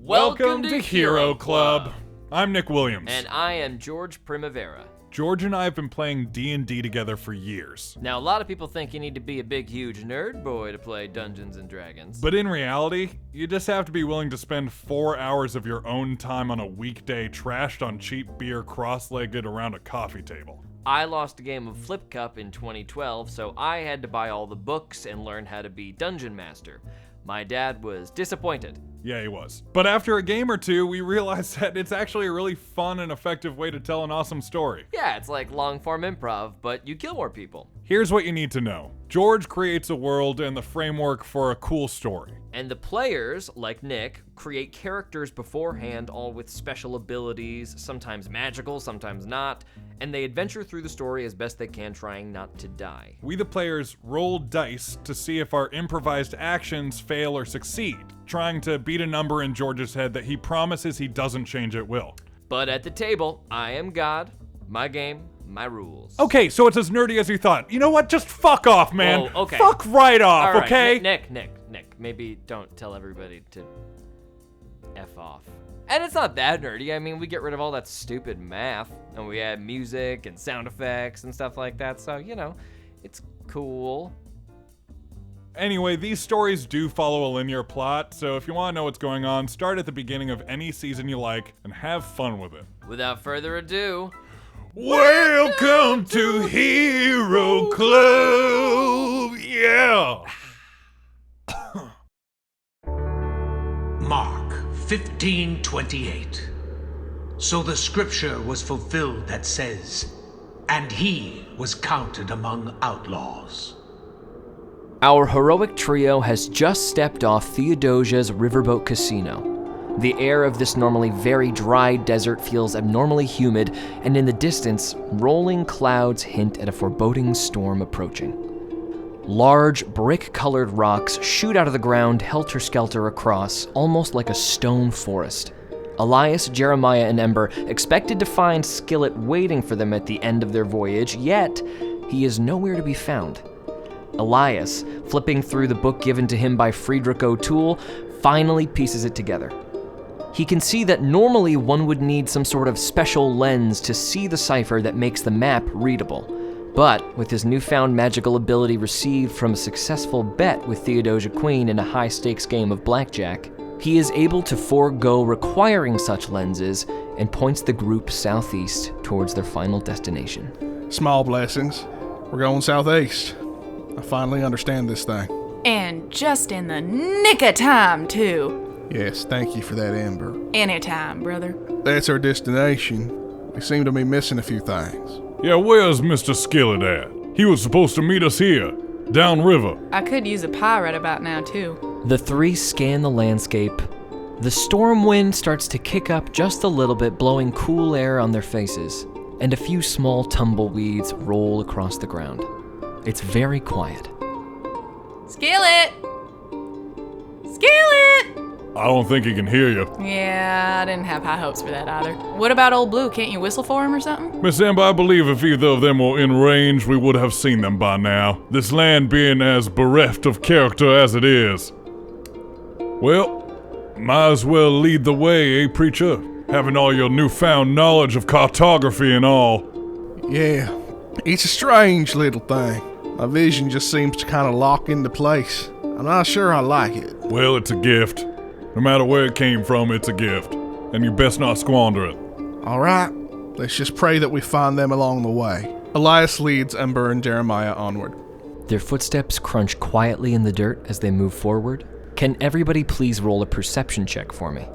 Welcome to Hero Club. I'm Nick Williams. And I am George Primavera. George and I have been playing D&D together for years. Now, a lot of people think you need to be a big, huge nerd boy to play Dungeons & Dragons. But in reality, you just have to be willing to spend 4 hours of your own time on a weekday trashed on cheap beer cross-legged around a coffee table. I lost a game of Flip Cup in 2012, so I had to buy all the books and learn how to be Dungeon Master. My dad was disappointed. Yeah, he was. But after a game or two, we realized that it's actually a really fun and effective way to tell an awesome story. Yeah, it's like long-form improv, but you kill more people. Here's what you need to know. George creates a world and the framework for a cool story. And the players, like Nick, create characters beforehand, all with special abilities, sometimes magical, sometimes not, and they adventure through the story as best they can, trying not to die. We, the players, roll dice to see if our improvised actions fail or succeed, trying to beat a number in George's head that he promises he doesn't change at will. But at the table, I am God, my game, my rules. Okay, so it's as nerdy as you thought. You know what? Just fuck off, man. Whoa, okay. Fuck right off, All right, okay? Nick, maybe don't tell everybody to F off. And it's not that nerdy. I mean, we get rid of all that stupid math, and we add music and sound effects and stuff like that, so, you know, it's cool. Anyway, these stories do follow a linear plot, so if you want to know what's going on, start at the beginning of any season you like and have fun with it. Without further ado, welcome to Hero Club! Yeah! Mark 15:28. So the scripture was fulfilled that says, "And he was counted among outlaws." our heroic trio has just stepped off Theodosia's riverboat casino. The air of this normally very dry desert feels abnormally humid, and in the distance, rolling clouds hint at a foreboding storm approaching. Large, brick-colored rocks shoot out of the ground helter-skelter across, almost like a stone forest. Elias, Jeremiah, and Ember expected to find Skillet waiting for them at the end of their voyage, yet he is nowhere to be found. Elias, flipping through the book given to him by Friedrich O'Toole, finally pieces it together. He can see that normally one would need some sort of special lens to see the cipher that makes the map readable. But with his newfound magical ability received from a successful bet with Theodosia Queen in a high-stakes game of blackjack, he is able to forego requiring such lenses and points the group southeast towards their final destination. Small blessings. We're going southeast. I finally understand this thing. And just in the nick of time, too. Yes, thank you for that, Ember. Anytime, brother. That's our destination. We seem to be missing a few things. Yeah, where's Mr. Skillet at? He was supposed to meet us here, downriver. I could use a pie right about now, too. The three scan the landscape. The storm wind starts to kick up just a little bit, blowing cool air on their faces, and a few small tumbleweeds roll across the ground. It's very quiet. Skillet! Skillet! I don't think he can hear you. Yeah, I didn't have high hopes for that either. What about Old Blue? Can't you whistle for him or something? Miss Ember, I believe if either of them were in range, we would have seen them by now. This land being as bereft of character as it is. Well, might as well lead the way, eh, preacher? Having all your newfound knowledge of cartography and all. Yeah, it's a strange little thing. My vision just seems to kind of lock into place. I'm not sure I like it. Well, it's a gift. No matter where it came from, it's a gift. And you best not squander it. All right, let's just pray that we find them along the way. Elias leads Ember and Jeremiah onward. Their footsteps crunch quietly in the dirt as they move forward. Can everybody please roll a perception check for me?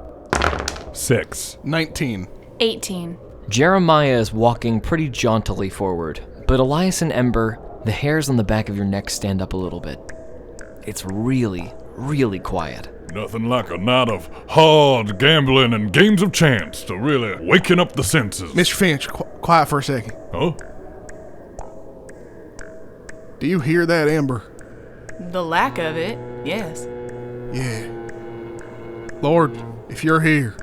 6. 19. 18. Jeremiah is walking pretty jauntily forward, but Elias and Ember, the hairs on the back of your neck stand up a little bit. It's really, really quiet. Nothing like a night of hard gambling and games of chance to really waken up the senses. Mr. Finch, quiet for a second. Huh? Do you hear that, Ember? The lack of it, yes. Yeah. Lord, if you're here,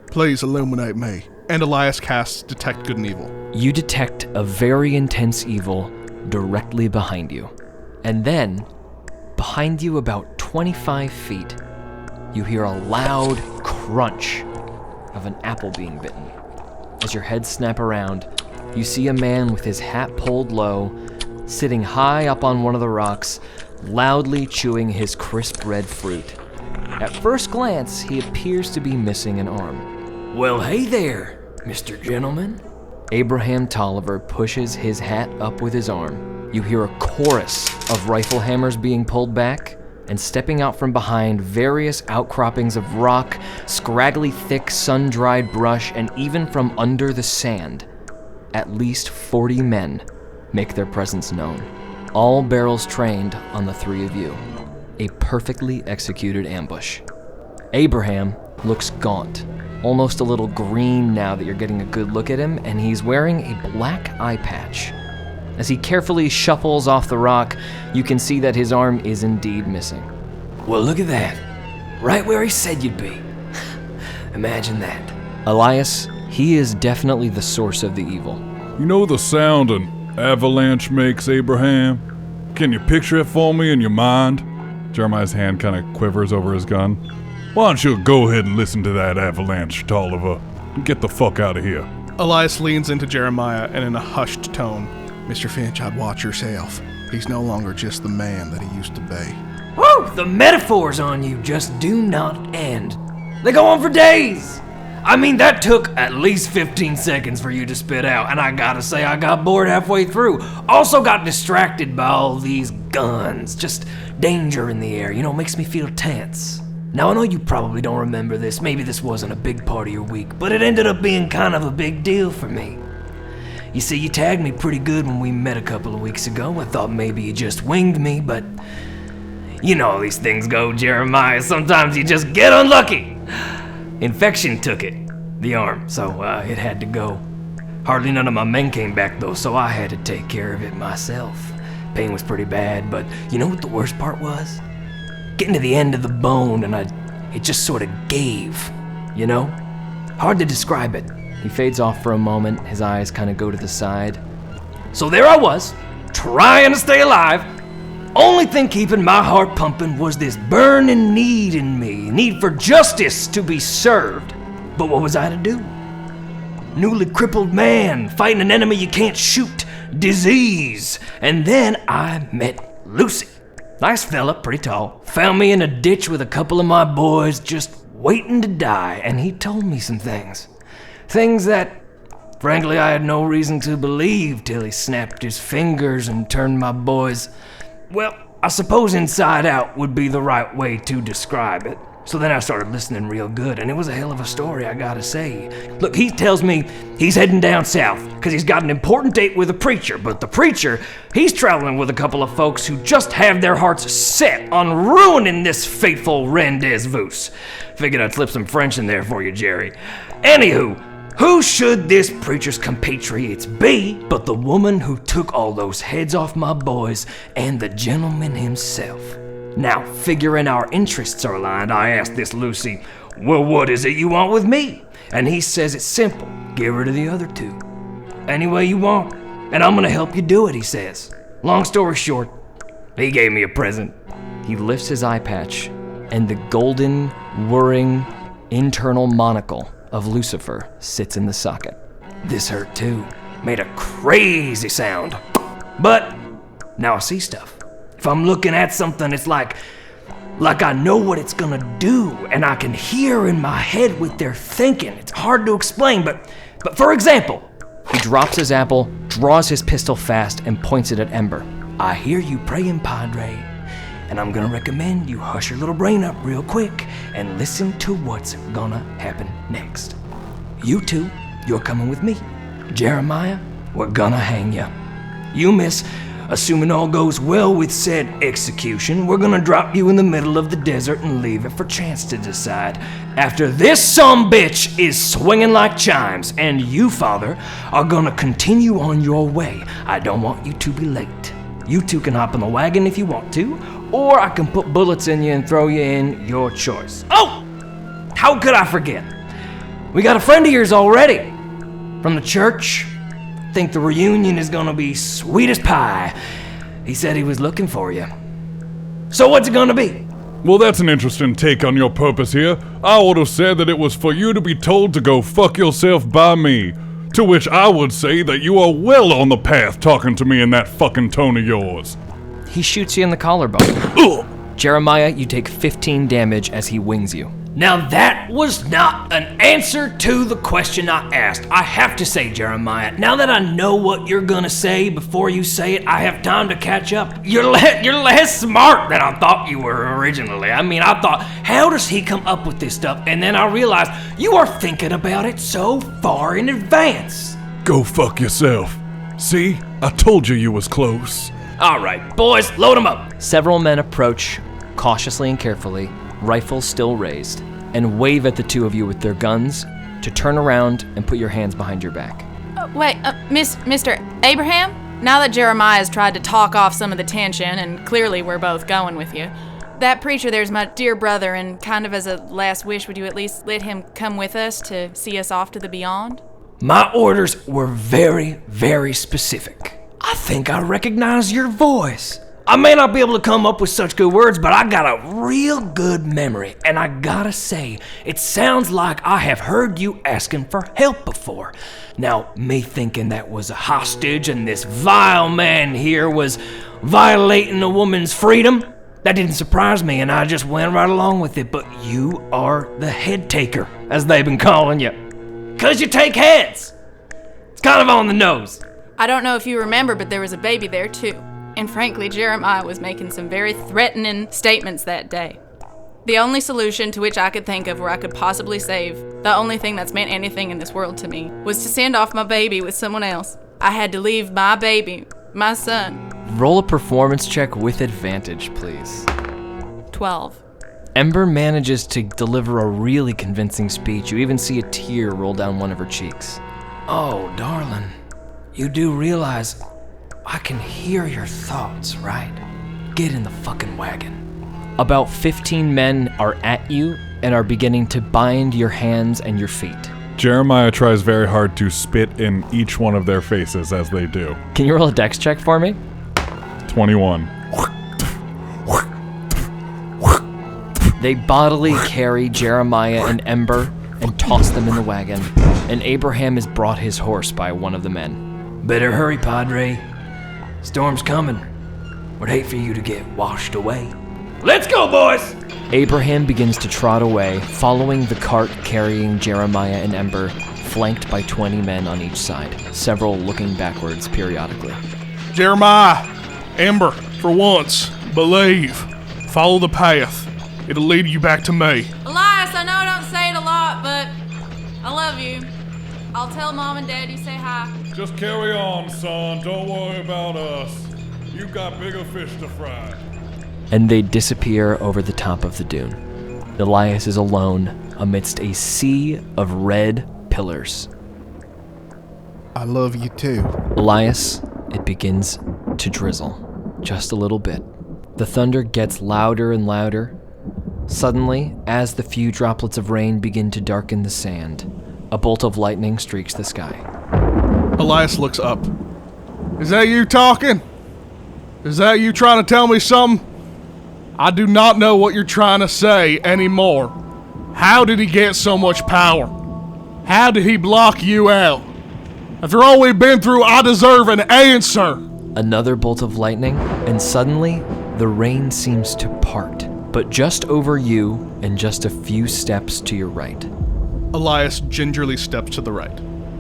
please illuminate me. And Elias casts Detect Good and Evil. You detect a very intense evil directly behind you. And then, behind you about 25 feet, you hear a loud, crunch of an apple being bitten. As your heads snap around, you see a man with his hat pulled low, sitting high up on one of the rocks, loudly chewing his crisp red fruit. At first glance, he appears to be missing an arm. Well, hey there, Mr. Gentleman. Abraham Tolliver pushes his hat up with his arm. You hear a chorus of rifle hammers being pulled back, and stepping out from behind various outcroppings of rock, scraggly thick sun-dried brush, and even from under the sand, at least 40 men make their presence known. All barrels trained on the three of you. A perfectly executed ambush. Abraham looks gaunt, almost a little green now that you're getting a good look at him, and he's wearing a black eye patch. As he carefully shuffles off the rock, you can see that his arm is indeed missing. Well, look at that. Right where he said you'd be. Imagine that. Elias, he is definitely the source of the evil. You know the sound an avalanche makes, Abraham? Can you picture it for me in your mind? Jeremiah's hand kind of quivers over his gun. Why don't you go ahead and listen to that avalanche, Tolliver, and get the fuck out of here. Elias leans into Jeremiah and in a hushed tone, Mr. Finch, I'd watch yourself. He's no longer just the man that he used to be. Woo! The metaphors on you just do not end. They go on for days. I mean, that took at least 15 seconds for you to spit out, and I gotta say I got bored halfway through. Also got distracted by all these guns. Just danger in the air, makes me feel tense. Now, I know you probably don't remember this. Maybe this wasn't a big part of your week, but it ended up being kind of a big deal for me. You see, you tagged me pretty good when we met a couple of weeks ago. I thought maybe you just winged me, but you know how these things go, Jeremiah. Sometimes you just get unlucky. Infection took it, the arm, so it had to go. Hardly none of my men came back though, so I had to take care of it myself. Pain was pretty bad, but you know what the worst part was? Getting to the end of the bone and it just sort of gave, Hard to describe it. He fades off for a moment, his eyes kind of go to the side. So there I was, trying to stay alive. Only thing keeping my heart pumping was this burning need in me, need for justice to be served. But what was I to do? Newly crippled man, fighting an enemy you can't shoot, disease. And then I met Lucy. Nice fella, pretty tall. Found me in a ditch with a couple of my boys just waiting to die, and he told me some things. Things that, frankly, I had no reason to believe till he snapped his fingers and turned my boys... Well, I suppose inside out would be the right way to describe it. So then I started listening real good, and it was a hell of a story, I gotta say. Look, he tells me he's heading down south because he's got an important date with a preacher, but the preacher, he's traveling with a couple of folks who just have their hearts set on ruining this fateful rendezvous. Figured I'd slip some French in there for you, Jerry. Anywho, who should this preacher's compatriots be but the woman who took all those heads off my boys and the gentleman himself? Now, figuring our interests are aligned, I asked this Lucy, well, what is it you want with me? And he says it's simple, give her to the other two. Any way you want, and I'm gonna help you do it, he says. Long story short, he gave me a present. He lifts his eye patch, and the golden, whirring, internal monocle of Lucifer sits in the socket. This hurt too. Made a crazy sound. But now I see stuff. If I'm looking at something, it's like I know what it's gonna do, and I can hear in my head what they're thinking. It's hard to explain, but for example, he drops his apple, draws his pistol fast, and points it at Ember. I hear you praying, Padre, and I'm gonna recommend you hush your little brain up real quick and listen to what's gonna happen next. You two, you're coming with me. Jeremiah, we're gonna hang you. You, miss, assuming all goes well with said execution, we're gonna drop you in the middle of the desert and leave it for chance to decide. After this sumbitch is swinging like chimes, and you, father, are gonna continue on your way. I don't want you to be late. You two can hop in the wagon if you want to, or I can put bullets in you and throw you in, your choice. Oh! How could I forget? We got a friend of yours already. From the church. Think the reunion is gonna be sweet as pie. He said he was looking for you. So what's it gonna be? Well, that's an interesting take on your purpose here. I would have said that it was for you to be told to go fuck yourself by me. To which I would say that you are well on the path talking to me in that fucking tone of yours. He shoots you in the collarbone. Ugh. Jeremiah, you take 15 damage as he wings you. Now that was not an answer to the question I asked. I have to say, Jeremiah, now that I know what you're gonna say before you say it, I have time to catch up. You're less smart than I thought you were originally. I mean, I thought, how does he come up with this stuff? And then I realized you are thinking about it so far in advance. Go fuck yourself. See? I told you was close. All right, boys, load them up. Several men approach, cautiously and carefully, rifles still raised, and wave at the two of you with their guns to turn around and put your hands behind your back. Wait, Mr. Abraham? Now that Jeremiah's tried to talk off some of the tension, and clearly we're both going with you, that preacher there's my dear brother, and kind of as a last wish, would you at least let him come with us to see us off to the beyond? My orders were very, very specific. I think I recognize your voice. I may not be able to come up with such good words, but I got a real good memory, and I gotta say, it sounds like I have heard you asking for help before. Now, me thinking that was a hostage and this vile man here was violating a woman's freedom, that didn't surprise me, and I just went right along with it, but you are the head taker, as they've been calling you. 'Cause you take heads. It's kind of on the nose. I don't know if you remember, but there was a baby there too. And frankly, Jeremiah was making some very threatening statements that day. The only solution to which I could think of where I could possibly save, the only thing that's meant anything in this world to me, was to send off my baby with someone else. I had to leave my baby, my son. Roll a performance check with advantage, please. 12. Ember manages to deliver a really convincing speech. You even see a tear roll down one of her cheeks. Oh, darling, you do realize I can hear your thoughts, right? Get in the fucking wagon. About 15 men are at you and are beginning to bind your hands and your feet. Jeremiah tries very hard to spit in each one of their faces as they do. Can you roll a dex check for me? 21. They bodily carry Jeremiah and Ember and toss them in the wagon, and Abraham is brought his horse by one of the men. Better hurry, Padre. Storm's coming. Would hate for you to get washed away. Let's go, boys! Abraham begins to trot away, following the cart carrying Jeremiah and Ember, flanked by 20 men on each side, several looking backwards periodically. Jeremiah, Ember, for once, believe. Follow the path. It'll lead you back to me. Elias, I know I don't say it a lot, but I love you. I'll tell Mom and Dad you say hi. Just carry on, son. Don't worry about us. You've got bigger fish to fry. And they disappear over the top of the dune. Elias is alone amidst a sea of red pillars. I love you too. Elias, it begins to drizzle, just a little bit. The thunder gets louder and louder. Suddenly, as the few droplets of rain begin to darken the sand, a bolt of lightning streaks the sky. Elias looks up. Is that you talking? Is that you trying to tell me something? I do not know what you're trying to say anymore. How did he get so much power? How did he block you out? After all we've been through, I deserve an answer. Another bolt of lightning, and suddenly, the rain seems to part, but just over you and just a few steps to your right. Elias gingerly steps to the right.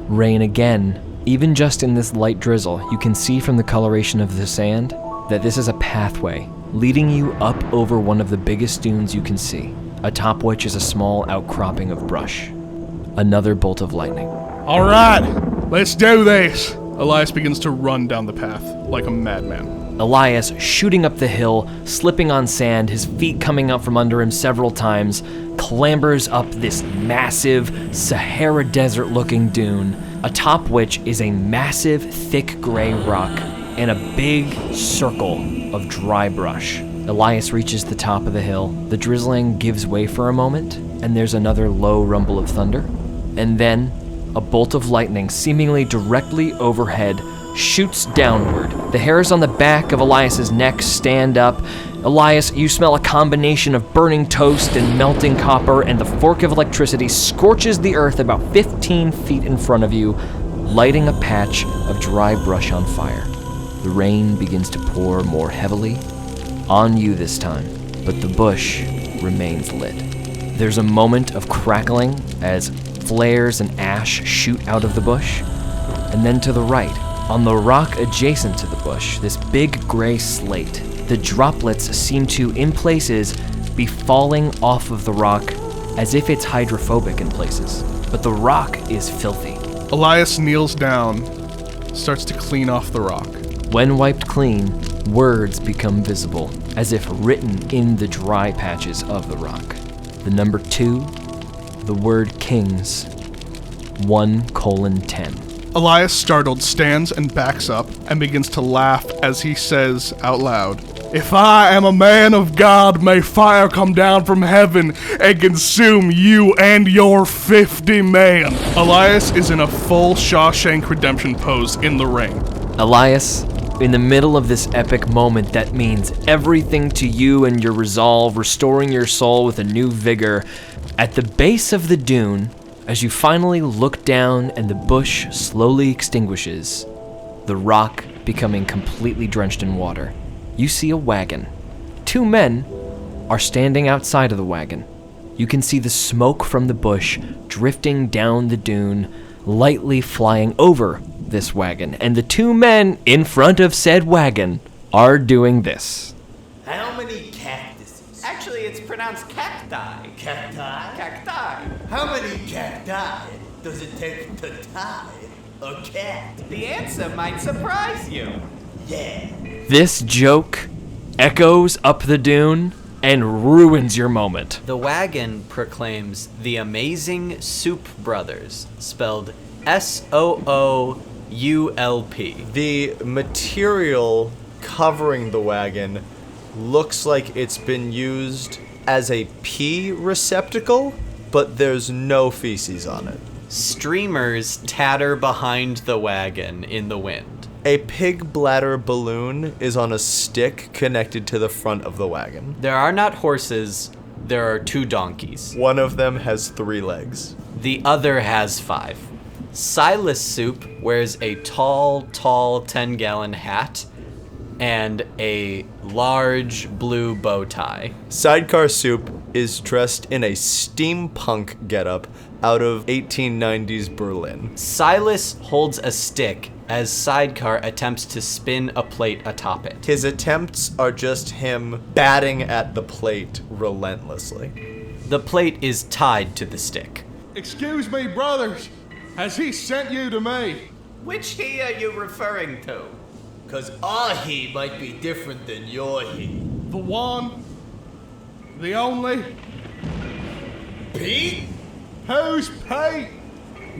Rain again. Even just in this light drizzle, you can see from the coloration of the sand that this is a pathway leading you up over one of the biggest dunes you can see, atop which is a small outcropping of brush. Another bolt of lightning. All right, let's do this. Elias begins to run down the path like a madman. Elias, shooting up the hill, slipping on sand, his feet coming up from under him several times, clambers up this massive Sahara Desert-looking dune, atop which is a massive, thick gray rock and a big circle of dry brush. Elias reaches the top of the hill. The drizzling gives way for a moment, and there's another low rumble of thunder. And then, a bolt of lightning, seemingly directly overhead, shoots downward. The hairs on the back of Elias's neck stand up, Elias, you smell a combination of burning toast and melting copper, and the fork of electricity scorches the earth about 15 feet in front of you, lighting a patch of dry brush on fire. The rain begins to pour more heavily, on you this time, but the bush remains lit. There's a moment of crackling as flares and ash shoot out of the bush, and then to the right, on the rock adjacent to the bush, this big gray slate. The droplets seem to, in places, be falling off of the rock as if it's hydrophobic in places, but the rock is filthy. Elias kneels down, starts to clean off the rock. When wiped clean, words become visible, as if written in the dry patches of the rock. The number 2, the word kings, 1:10. Elias, startled, stands and backs up and begins to laugh as he says out loud, "If I am a man of God, may fire come down from heaven and consume you and your 50 men." Elias is in a full Shawshank Redemption pose in the ring. Elias, in the middle of this epic moment that means everything to you and your resolve, restoring your soul with a new vigor, at the base of the dune, as you finally look down and the bush slowly extinguishes, the rock becoming completely drenched in water, you see a wagon. 2 men are standing outside of the wagon. You can see the smoke from the bush drifting down the dune, lightly flying over this wagon, and the 2 men in front of said wagon are doing this. How many cactuses? Actually, it's pronounced cacti. Cacti? Cacti. How many cacti does it take to tie a cat? The answer might surprise you. Yeah. This joke echoes up the dune and ruins your moment. The wagon proclaims the Amazing Soup Brothers, spelled SOOULP. The material covering the wagon looks like it's been used as a pee receptacle, but there's no feces on it. Streamers tatter behind the wagon in the wind. A pig bladder balloon is on a stick connected to the front of the wagon. There are not horses, there are 2 donkeys. One of them has 3 legs. The other has 5. Silas Soup wears a tall 10-gallon hat and a large blue bow tie. Sidecar Soup is dressed in a steampunk getup out of 1890s Berlin. Silas holds a stick as Sidecar attempts to spin a plate atop it. His attempts are just him batting at the plate relentlessly. The plate is tied to the stick. "Excuse me, brothers. Has he sent you to me?" Which he are you referring to? Cause our he might be different than your he. "The one, the only." Pete? "Who's Pete?"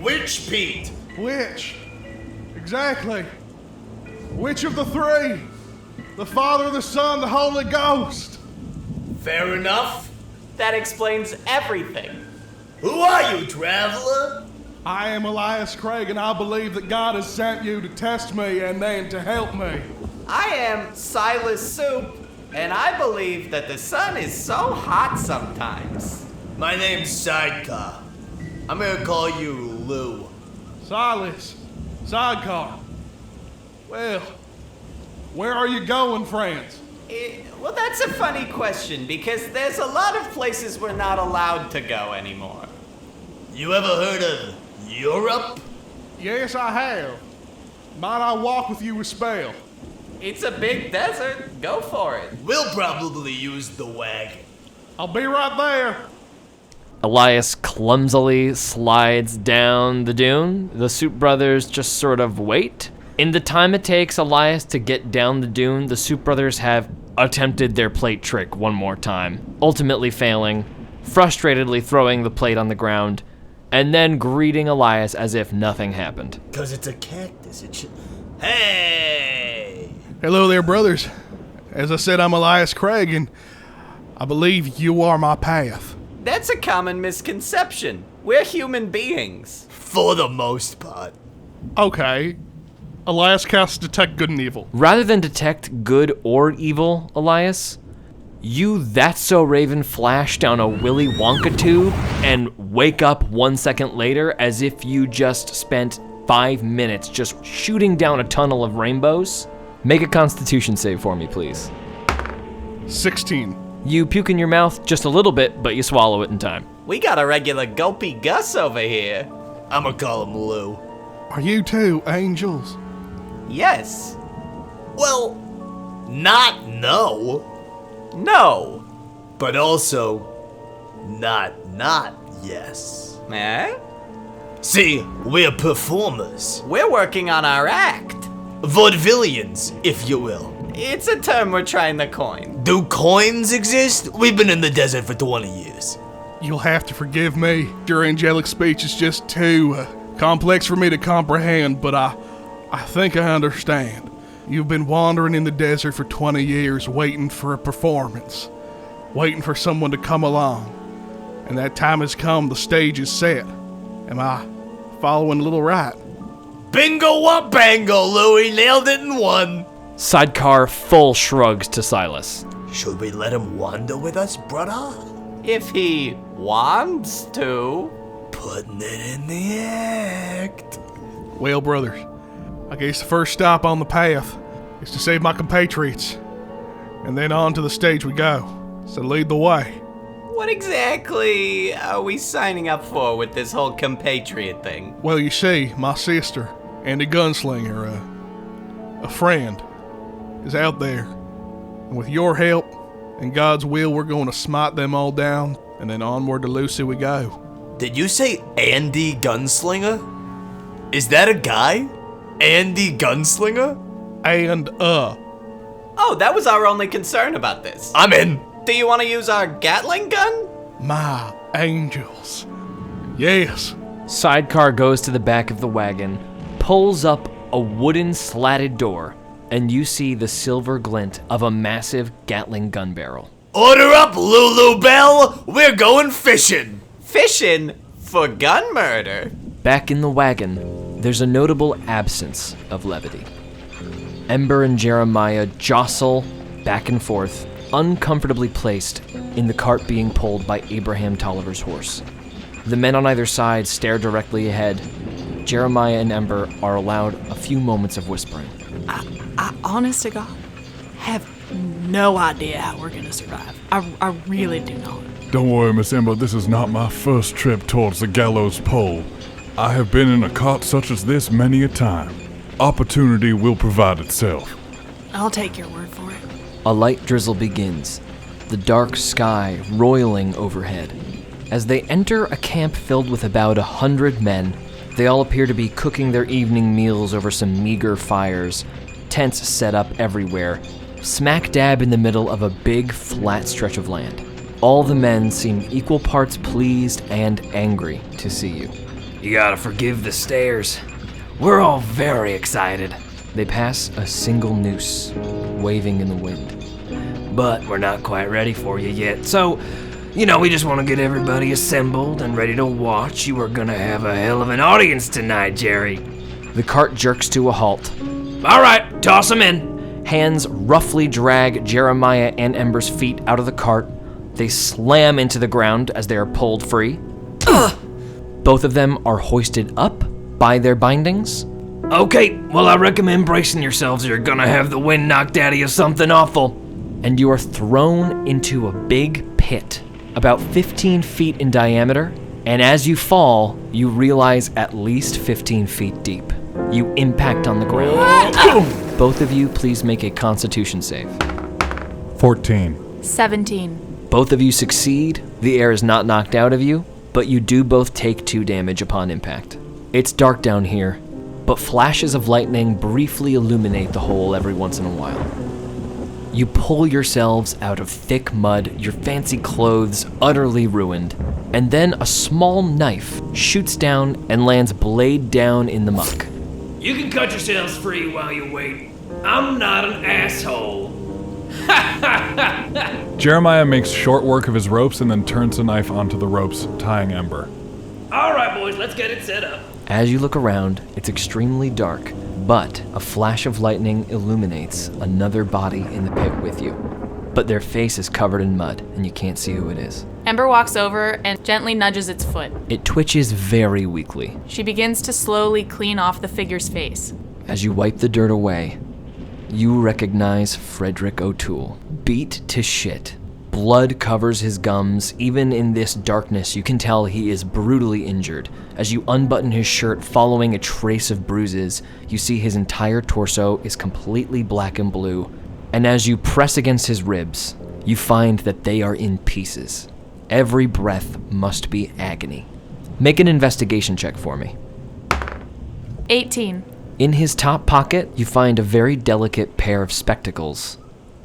Which Pete? "Which? Exactly. Which of the 3? The Father, the Son, the Holy Ghost?" Fair enough. That explains everything. Who are you, traveler? "I am Elias Craig, and I believe that God has sent you to test me and then to help me." I am Silas Soup, and I believe that the sun is so hot sometimes. My name's Sidecar. I'm gonna call you Lou. "Silas, Sidecar. Well, where are you going, friends?" Well, that's a funny question, because there's a lot of places we're not allowed to go anymore. You ever heard of Europe? "Yes, I have. Might I walk with you a spell?" It's a big desert. Go for it. We'll probably use the wagon. "I'll be right there." Elias clumsily slides down the dune. The Soup Brothers just sort of wait. In the time it takes Elias to get down the dune, the Soup Brothers have attempted their plate trick one more time, ultimately failing, frustratedly throwing the plate on the ground, and then greeting Elias as if nothing happened. Cause it's a cactus. It should... Hey! "Hello there, brothers. As I said, I'm Elias Craig, and I believe you are my path." That's a common misconception. We're human beings. For the most part. "Okay." Elias casts Detect Good and Evil. Rather than detect good or evil, Elias, You That's So Raven flash down a Willy Wonka tube and wake up 1 second later as if you just spent 5 minutes just shooting down a tunnel of rainbows. Make a Constitution save for me, please. 16. You puke in your mouth just a little bit, but you swallow it in time. We got a regular gulpy Gus over here. I'ma call him Lou. Are you two angels? Yes. Well, not no, No. but also not yes. Eh? See, we're performers. We're working on our act. Vaudevillians, if you will. It's a term we're trying to coin. Do coins exist? We've been in the desert for 20 years. You'll have to forgive me. Your angelic speech is just too complex for me to comprehend, but I think I understand. You've been wandering in the desert for 20 years waiting for a performance, waiting for someone to come along. And that time has come, the stage is set. Am I following a little right? Bingo up, bango, Louie. Nailed it in one. Sidecar full shrugs to Silas. Should we let him wander with us, brother? If he wants to. Putting it in the act. Well, brothers, I guess the first stop on the path is to save my compatriots. And then on to the stage we go. So lead the way. What exactly are we signing up for with this whole compatriot thing? Well, you see, my sister, and a gunslinger, a friend, is out there. And with your help and God's will, we're going to smite them all down, and then onward to Lucy we go. Did you say Andy Gunslinger? Is that a guy? Andy Gunslinger? And, Oh, that was our only concern about this. I'm in. Do you want to use our Gatling gun? my angels. Yes. Sidecar goes to the back of the wagon, pulls up a wooden slatted door, and you see the silver glint of a massive Gatling gun barrel. Order up, Lulu Bell! We're going fishing! Fishing for gun murder? Back in the wagon, there's a notable absence of levity. Ember and Jeremiah jostle back and forth, uncomfortably placed in the cart being pulled by Abraham Tolliver's horse. The men on either side stare directly ahead. Jeremiah and Ember are allowed a few moments of whispering. I honest to God, have no idea how we're gonna survive. I really do not. Don't worry, Miss Ember, this is not my first trip towards the gallows pole. I have been in a cart such as this many a time. Opportunity will provide itself. I'll take your word for it. A light drizzle begins, the dark sky roiling overhead. As they enter a camp filled with about 100 men, they all appear to be cooking their evening meals over some meager fires, tents set up everywhere, smack dab in the middle of a big, flat stretch of land. All the men seem equal parts pleased and angry to see you. You gotta forgive the stares. We're all very excited. They pass a single noose, waving in the wind. But we're not quite ready for you yet, so, we just want to get everybody assembled and ready to watch. You are gonna have a hell of an audience tonight, Jerry. The cart jerks to a halt. All right, toss them in. Hands roughly drag Jeremiah and Ember's feet out of the cart. They slam into the ground as they are pulled free. Both of them are hoisted up by their bindings. Okay, well, I recommend bracing yourselves. You're gonna have the wind knocked out of you something awful. And you are thrown into a big pit, about 15 feet in diameter, and as you fall, you realize at least 15 feet deep. You impact on the ground. Both of you, please make a Constitution save. 14. 17. Both of you succeed. The air is not knocked out of you, but you do both take 2 damage upon impact. It's dark down here, but flashes of lightning briefly illuminate the hole every once in a while. You pull yourselves out of thick mud, your fancy clothes utterly ruined, and then a small knife shoots down and lands blade down in the muck. You can cut yourselves free while you wait. I'm not an asshole. Jeremiah makes short work of his ropes and then turns the knife onto the ropes, tying Ember. All right, boys, let's get it set up. As you look around, it's extremely dark, but a flash of lightning illuminates another body in the pit with you. but their face is covered in mud, and you can't see who it is. Ember walks over and gently nudges its foot. It twitches very weakly. She begins to slowly clean off the figure's face. As you wipe the dirt away, you recognize Frederick O'Toole, beat to shit. Blood covers his gums. Even in this darkness, you can tell he is brutally injured. As you unbutton his shirt, following a trace of bruises, you see his entire torso is completely black and blue. And as you press against his ribs, you find that they are in pieces. Every breath must be agony. Make an investigation check for me. 18. In his top pocket, you find a very delicate pair of spectacles,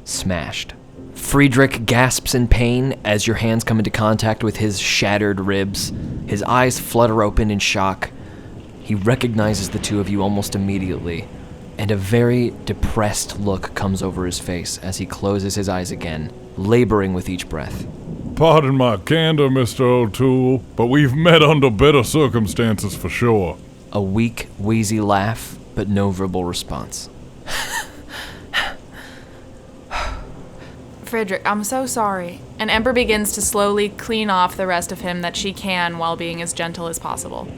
smashed. Friedrich gasps in pain as your hands come into contact with his shattered ribs. His eyes flutter open in shock. He recognizes the two of you almost immediately, and a very depressed look comes over his face as he closes his eyes again, laboring with each breath. Pardon my candor, Mr. O'Toole, but we've met under better circumstances for sure. A weak, wheezy laugh, but no verbal response. Frederick, I'm so sorry. And Ember begins to slowly clean off the rest of him that she can while being as gentle as possible.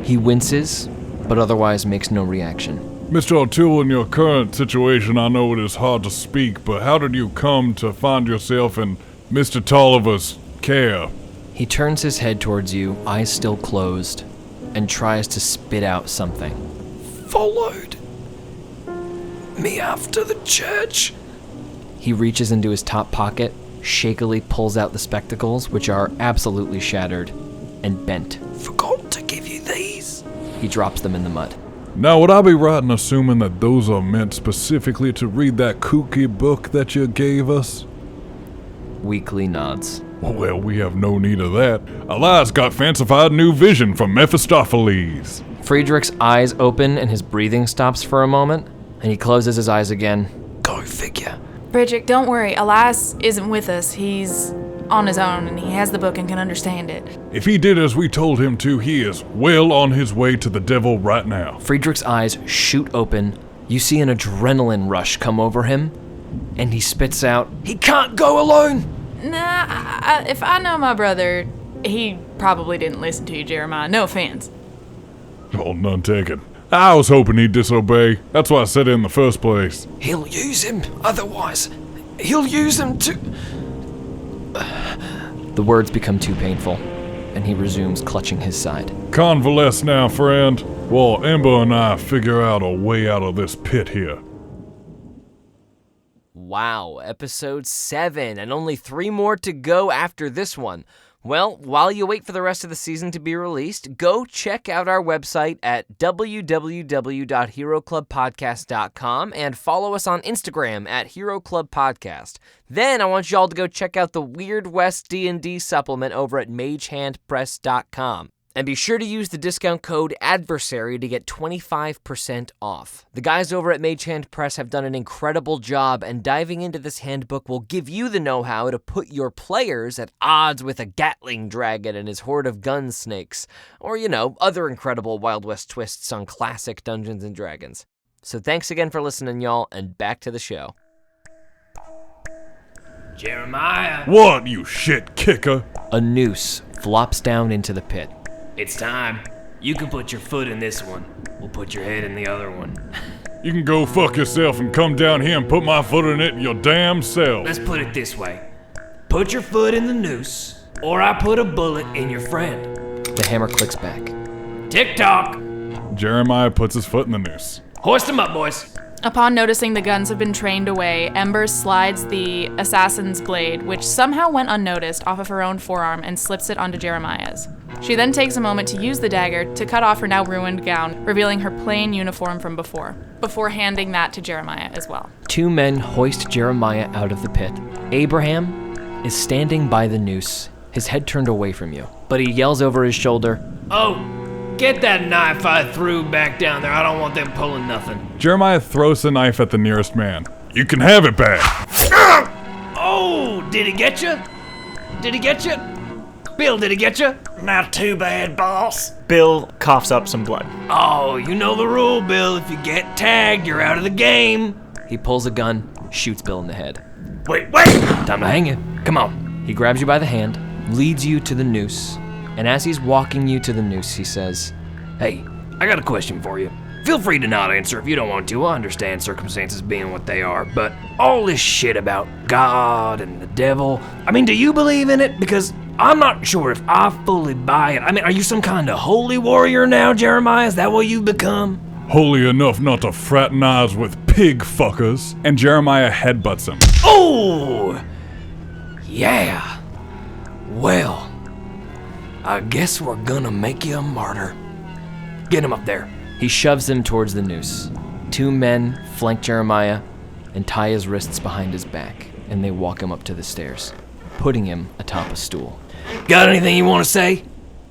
He winces, but otherwise makes no reaction. Mr. O'Toole, in your current situation, I know it is hard to speak, but how did you come to find yourself in Mr. Tolliver's care? He turns his head towards you, eyes still closed, and tries to spit out something. Followed me after the church. He reaches into his top pocket, shakily pulls out the spectacles, which are absolutely shattered and bent. Forgot to give you these. He drops them in the mud. Now, would I be right in assuming that those are meant specifically to read that kooky book that you gave us? Weakly nods. Well, we have no need of that. Elias got fancified new vision from Mephistopheles. Friedrich's eyes open and his breathing stops for a moment, and he closes his eyes again. Go figure. Bridget, don't worry. Elias isn't with us. He's on his own, and he has the book and can understand it. If he did as we told him to, he is well on his way to the devil right now. Friedrich's eyes shoot open. You see an adrenaline rush come over him, and he spits out, He can't go alone. Nah, if I know my brother, he probably didn't listen to you, Jeremiah. No offense. Oh, none taken. I was hoping he'd disobey. That's why I said it in the first place. He'll use him, otherwise he'll use him to... The words become too painful, and he resumes clutching his side. Convalesce now, friend, while Ember and I figure out a way out of this pit here. Wow, episode 7, and only 3 more to go after this one. Well, while you wait for the rest of the season to be released, go check out our website at www.heroclubpodcast.com and follow us on Instagram at Hero Club Podcast. Then I want y'all to go check out the Weird West D&D supplement over at magehandpress.com. And be sure to use the discount code Adversary to get 25% off. The guys over at Mage Hand Press have done an incredible job, and diving into this handbook will give you the know-how to put your players at odds with a Gatling dragon and his horde of gun snakes, or, other incredible Wild West twists on classic Dungeons & Dragons. So thanks again for listening, y'all, and back to the show. Jeremiah. What, you shit kicker? A noose flops down into the pit. It's time. You can put your foot in this one. We'll put your head in the other one. You can go fuck yourself and come down here and put my foot in it your damn self. Let's put it this way. Put your foot in the noose, or I put a bullet in your friend. The hammer clicks back. Tick-tock. Jeremiah puts his foot in the noose. Hoist them up, boys. Upon noticing the guns have been trained away, Ember slides the assassin's blade, which somehow went unnoticed, off of her own forearm and slips it onto Jeremiah's. She then takes a moment to use the dagger to cut off her now ruined gown, revealing her plain uniform from before handing that to Jeremiah as well. 2 men hoist Jeremiah out of the pit. Abraham is standing by the noose, his head turned away from you, but he yells over his shoulder, Oh, get that knife I threw back down there. I don't want them pulling nothing. Jeremiah throws the knife at the nearest man. You can have it back. Oh, did he get you? Did he get you? Bill, did he get you? Not too bad, boss. Bill coughs up some blood. Oh, you know the rule, Bill. If you get tagged, you're out of the game. He pulls a gun, shoots Bill in the head. Wait! Time to hang you. Come on. He grabs you by the hand, leads you to the noose, and as he's walking you to the noose, he says, Hey, I got a question for you. Feel free to not answer if you don't want to. I understand circumstances being what they are, but all this shit about God and the devil, I mean, do you believe in it? Because I'm not sure if I fully buy it. I mean, are you some kind of holy warrior now, Jeremiah? Is that what you've become? Holy enough not to fraternize with pig fuckers. And Jeremiah headbutts him. Oh! Yeah. Well, I guess we're gonna make you a martyr. Get him up there. he shoves him towards the noose. 2 men flank Jeremiah and tie his wrists behind his back, and they walk him up to the stairs, putting him atop a stool. Got anything you want to say?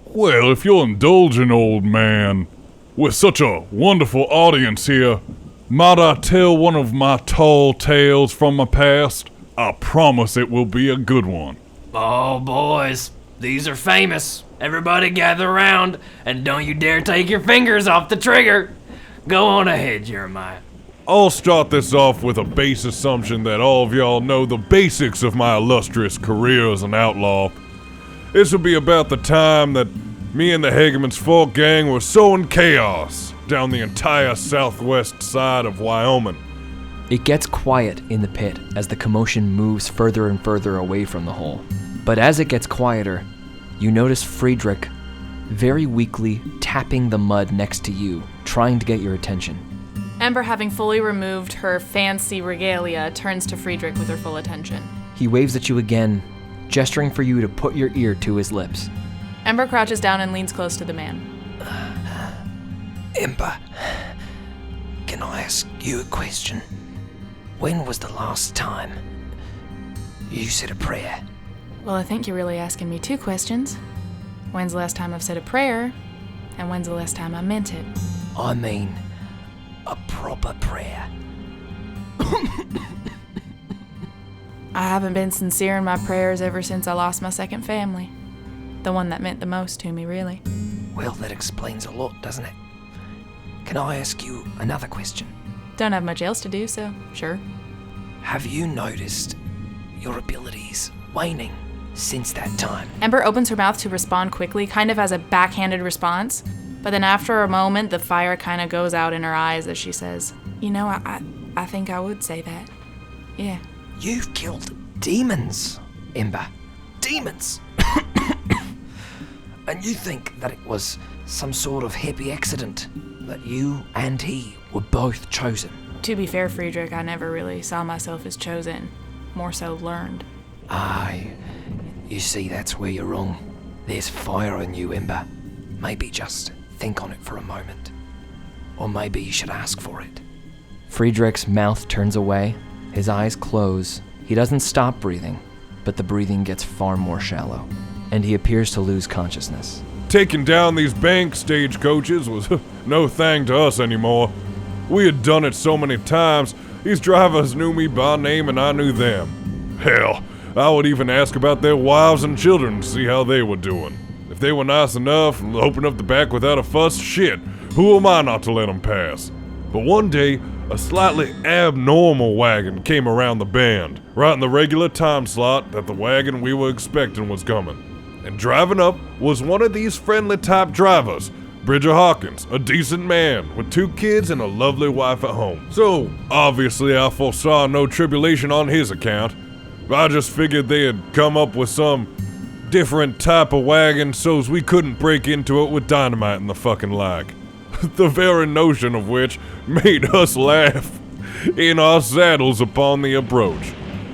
Well, if you'll indulge an old man, with such a wonderful audience here, might I tell one of my tall tales from my past? I promise it will be a good one. Oh, boys, these are famous. Everybody gather around, and don't you dare take your fingers off the trigger. Go on ahead, Jeremiah. I'll start this off with a base assumption that all of y'all know the basics of my illustrious career as an outlaw. This will be about the time that me and the Hageman's Fork gang were sowing chaos down the entire southwest side of Wyoming. It gets quiet in the pit as the commotion moves further and further away from the hole. But as it gets quieter, you notice Friedrich very weakly tapping the mud next to you, trying to get your attention. Ember, having fully removed her fancy regalia, turns to Friedrich with her full attention. He waves at you again, gesturing for you to put your ear to his lips. Ember crouches down and leans close to the man. Ember, can I ask you a question? When was the last time you said a prayer? Well, I think you're really asking me 2 questions. When's the last time I've said a prayer? And when's the last time I meant it? I mean, a proper prayer. I haven't been sincere in my prayers ever since I lost my second family. The one that meant the most to me, really. Well, that explains a lot, doesn't it? Can I ask you another question? Don't have much else to do, so sure. Have you noticed your abilities waning since that time? Ember opens her mouth to respond quickly, kind of as a backhanded response, but then after a moment, the fire kind of goes out in her eyes as she says, You know, I think I would say that. Yeah. You've killed demons, Ember. Demons! And you think that it was some sort of happy accident that you and he were both chosen? To be fair, Friedrich, I never really saw myself as chosen. More so learned. Aye. You see, that's where you're wrong. There's fire in you, Ember. Maybe just think on it for a moment. Or maybe you should ask for it. Friedrich's mouth turns away, his eyes close. He doesn't stop breathing, but the breathing gets far more shallow, and he appears to lose consciousness. Taking down these bank stagecoaches was no thing to us anymore. We had done it so many times, these drivers knew me by name and I knew them. Hell, I would even ask about their wives and children to see how they were doing. If they were nice enough and opened up the back without a fuss, shit, who am I not to let them pass? But one day, a slightly abnormal wagon came around the bend, right in the regular time slot that the wagon we were expecting was coming. And driving up was one of these friendly type drivers, Bridger Hawkins, a decent man with 2 kids and a lovely wife at home. So, obviously I foresaw no tribulation on his account. I just figured they had come up with some different type of wagon so's we couldn't break into it with dynamite and the fucking like. The very notion of which made us laugh in our saddles upon the approach.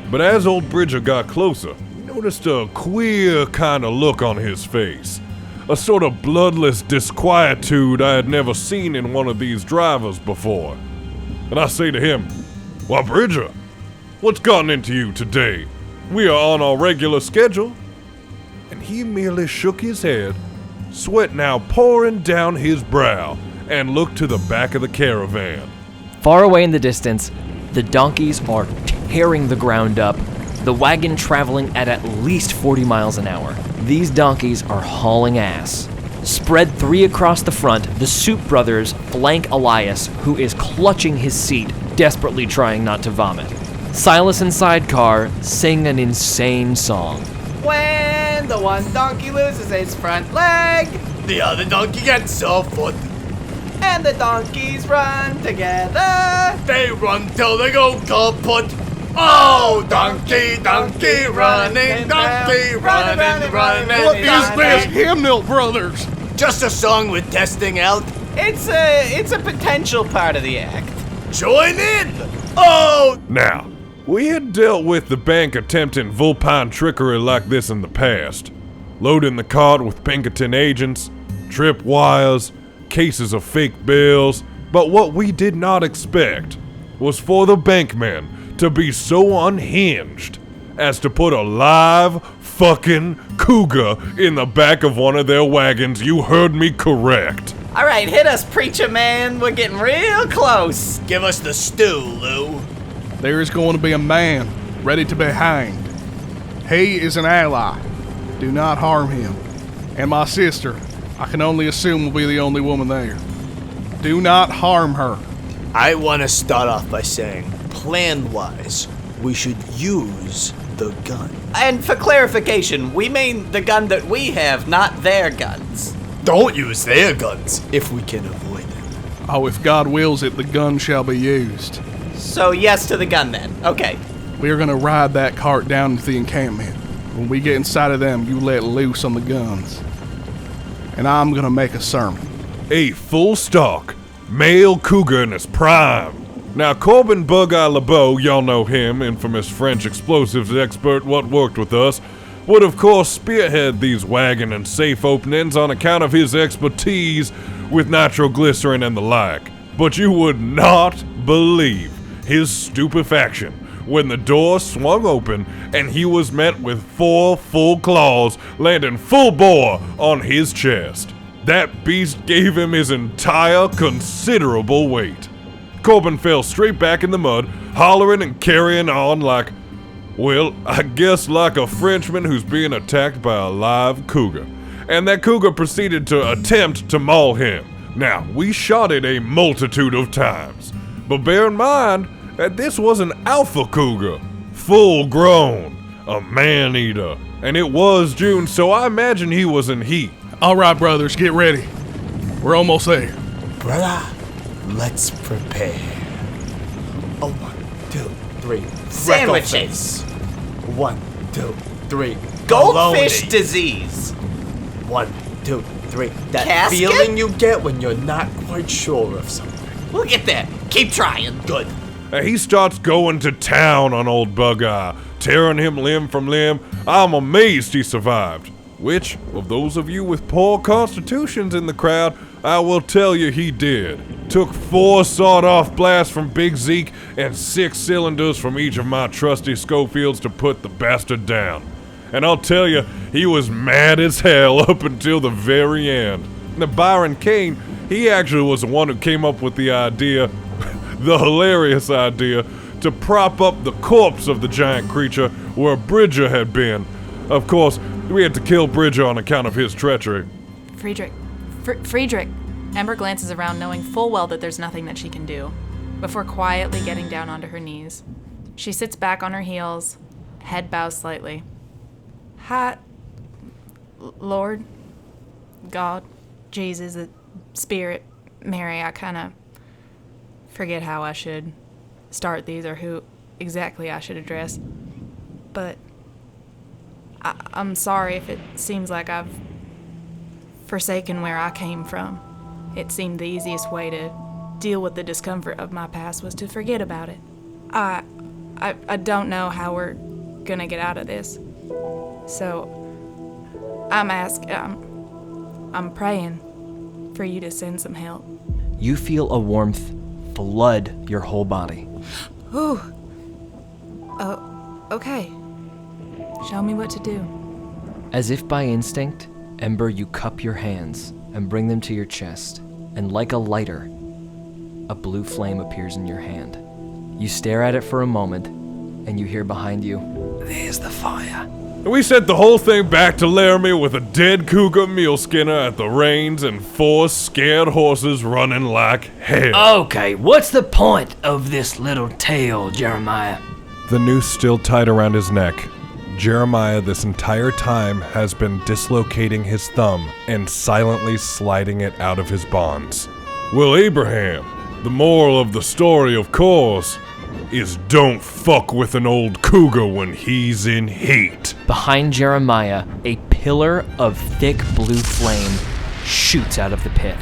But as old Bridger got closer, we noticed a queer kind of look on his face. A sort of bloodless disquietude I had never seen in one of these drivers before. And I say to him, Why, Bridger, what's gotten into you today? We are on our regular schedule. And he merely shook his head, sweat now pouring down his brow, and looked to the back of the caravan. Far away in the distance, the donkeys are tearing the ground up, the wagon traveling at least 40 miles an hour. These donkeys are hauling ass. Spread 3 across the front, the Soup brothers flank Elias, who is clutching his seat, desperately trying not to vomit. Silas and Sidecar sing an insane song. When the one donkey loses its front leg, The other donkey gets a foot. and the donkeys run together. They run till they go kaput. Oh, donkey, donkey, running, donkey, running, running. What is this, Hymnal Brothers? Just a song we're testing out. It's a potential part of the act. Join in. Oh, Now, we had dealt with the bank attempting vulpine trickery like this in the past. Loading the cart with Pinkerton agents, tripwires, cases of fake bills, but what we did not expect was for the bankmen to be so unhinged as to put a live fucking cougar in the back of one of their wagons. You heard me correct. All right, hit us, preacher man. We're getting real close. give us the stew, Lou. There is going to be a man ready to be hanged. He is an ally. Do not harm him. And my sister, I can only assume, will be the only woman there. Do not harm her. I want to start off by saying, plan-wise, we should use the gun. And for clarification, we mean the gun that we have, not their guns. Don't use their guns. If we can avoid it. Oh, if God wills it, the gun shall be used. So yes to the gun then. Okay. We are going to ride that cart down into the encampment. When we get inside of them, you let loose on the guns. And I'm going to make a sermon. A full stock male cougar in his prime. Now, Corbin Bug-Eye LeBeau, y'all know him, infamous French explosives expert what worked with us, would of course spearhead these wagon and safe openings on account of his expertise with nitroglycerin and the like. But you would not believe his stupefaction when the door swung open and he was met with 4 full claws landing full bore on his chest. That beast gave him his entire considerable weight. Corbin fell straight back in the mud, hollering and carrying on like, well, I guess like a Frenchman who's being attacked by a live cougar. And that cougar proceeded to attempt to maul him. Now, we shot it a multitude of times, but bear in mind that this was an alpha cougar, full grown, a man-eater. And it was June, so I imagine he was in heat. All right, brothers, get ready. We're almost there. Brother, let's prepare. A 1, 2, 3. Sandwiches. 1, 2, 3. Goldfish Bologna. disease. 1, 2, 3. That Casket? feeling you get when you're not quite sure of something. We'll get there. Keep trying. Good. He starts going to town on old Bug-Eye, tearing him limb from limb. I'm amazed he survived. Which, of those of you with poor constitutions in the crowd, I will tell you he did. Took 4 sawed-off blasts from Big Zeke and 6 cylinders from each of my trusty Schofields to put the bastard down. And I'll tell you, he was mad as hell up until the very end. Now, Byron Kane, he actually was the one who came up with the idea, the hilarious idea, to prop up the corpse of the giant creature where Bridger had been. Of course, we had to kill Bridger on account of his treachery. Friedrich. Friedrich. Ember glances around, knowing full well that there's nothing that she can do, before quietly getting down onto her knees. She sits back on her heels, head bows slightly. Hi, Lord, God, Jesus, the Spirit, Mary. I kind of forget how I should start these or who exactly I should address, but I'm sorry if it seems like I've forsaken where I came from. It seemed the easiest way to deal with the discomfort of my past was to forget about it. I don't know how we're gonna get out of this. So I'm praying for you to send some help. You feel a warmth flood your whole body. Ooh. Okay. Show me what to do. As if by instinct, Ember, you cup your hands and bring them to your chest, and like a lighter, a blue flame appears in your hand. You stare at it for a moment, and you hear behind you, "There's the fire." We sent the whole thing back to Laramie with a dead cougar mule skinner at the reins and 4 scared horses running like hell. Okay, what's the point of this little tale, Jeremiah? The noose still tied around his neck, Jeremiah this entire time has been dislocating his thumb and silently sliding it out of his bonds. Well, Abraham, the moral of the story, of course, is don't fuck with an old cougar when he's in heat. Behind Jeremiah, a pillar of thick blue flame shoots out of the pit.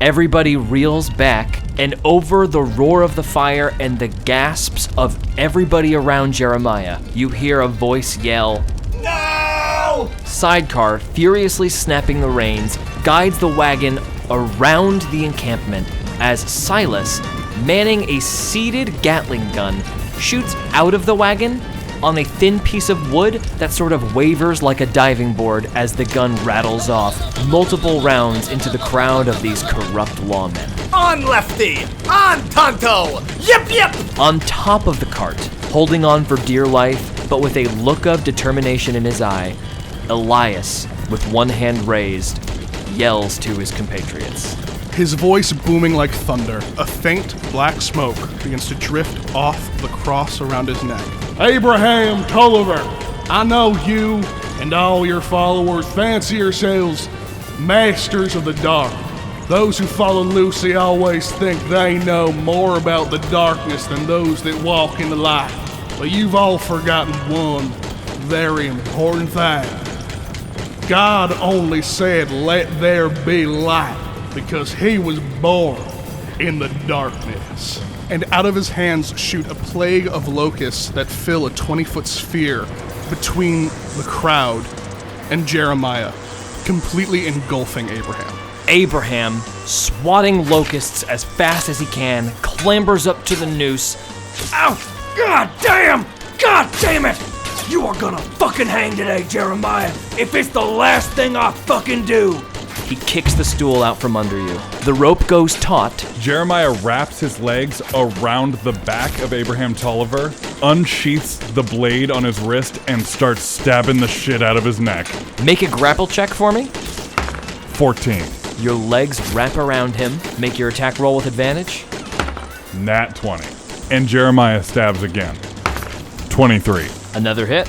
Everybody reels back, and over the roar of the fire and the gasps of everybody around Jeremiah, you hear a voice yell, "No!" Sidecar, furiously snapping the reins, guides the wagon around the encampment as Silas, manning a seated Gatling gun, shoots out of the wagon on a thin piece of wood that sort of wavers like a diving board as the gun rattles off multiple rounds into the crowd of these corrupt lawmen. On lefty! On Tonto! Yip yip! On top of the cart, holding on for dear life, but with a look of determination in his eye, Elias, with one hand raised, yells to his compatriots. His voice booming like thunder, a faint black smoke begins to drift off the cross around his neck. Abraham Tolliver, I know you and all your followers fancy yourselves masters of the dark. Those who follow Lucy always think they know more about the darkness than those that walk in the light. But you've all forgotten one very important thing. God only said, "Let there be light," because he was born in the darkness. And out of his hands shoot a plague of locusts that fill a 20-foot sphere between the crowd and Jeremiah, completely engulfing Abraham. Abraham, swatting locusts as fast as he can, clambers up to the noose. Ow! God damn! God damn it! You are gonna fucking hang today, Jeremiah, if it's the last thing I fucking do! He kicks the stool out from under you. The rope goes taut. Jeremiah wraps his legs around the back of Abraham Tolliver, unsheaths the blade on his wrist, and starts stabbing the shit out of his neck. Make a grapple check for me. 14. Your legs wrap around him. Make your attack roll with advantage. Nat 20. And Jeremiah stabs again. 23. Another hit.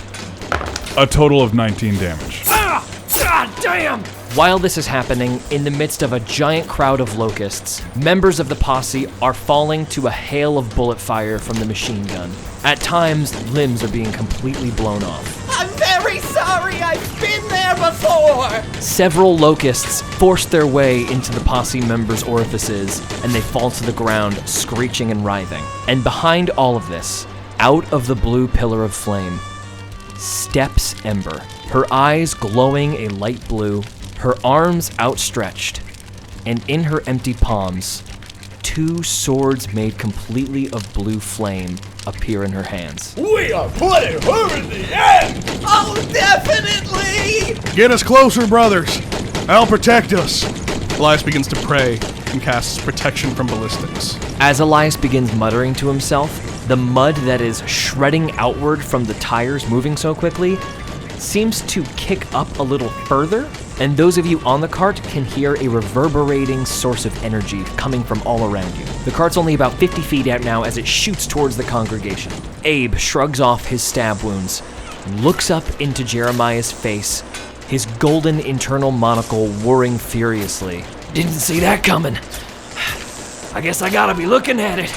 A total of 19 damage. Ah! God damn! While this is happening, in the midst of a giant crowd of locusts, members of the posse are falling to a hail of bullet fire from the machine gun. At times, limbs are being completely blown off. I'm very sorry, I've been there before! Several locusts force their way into the posse members' orifices, and they fall to the ground, screeching and writhing. And behind all of this, out of the blue pillar of flame, steps Ember, her eyes glowing a light blue, her arms outstretched, and in her empty palms, two swords made completely of blue flame appear in her hands. We are putting her in the end! Oh, definitely! Get us closer, brothers. I'll protect us. Elias begins to pray and casts protection from ballistics. As Elias begins muttering to himself, the mud that is shredding outward from the tires moving so quickly seems to kick up a little further, and those of you on the cart can hear a reverberating source of energy coming from all around you. The cart's only about 50 feet out now as it shoots towards the congregation. Abe shrugs off his stab wounds, looks up into Jeremiah's face, his golden internal monocle whirring furiously. Didn't see that coming. I guess I gotta be looking at it.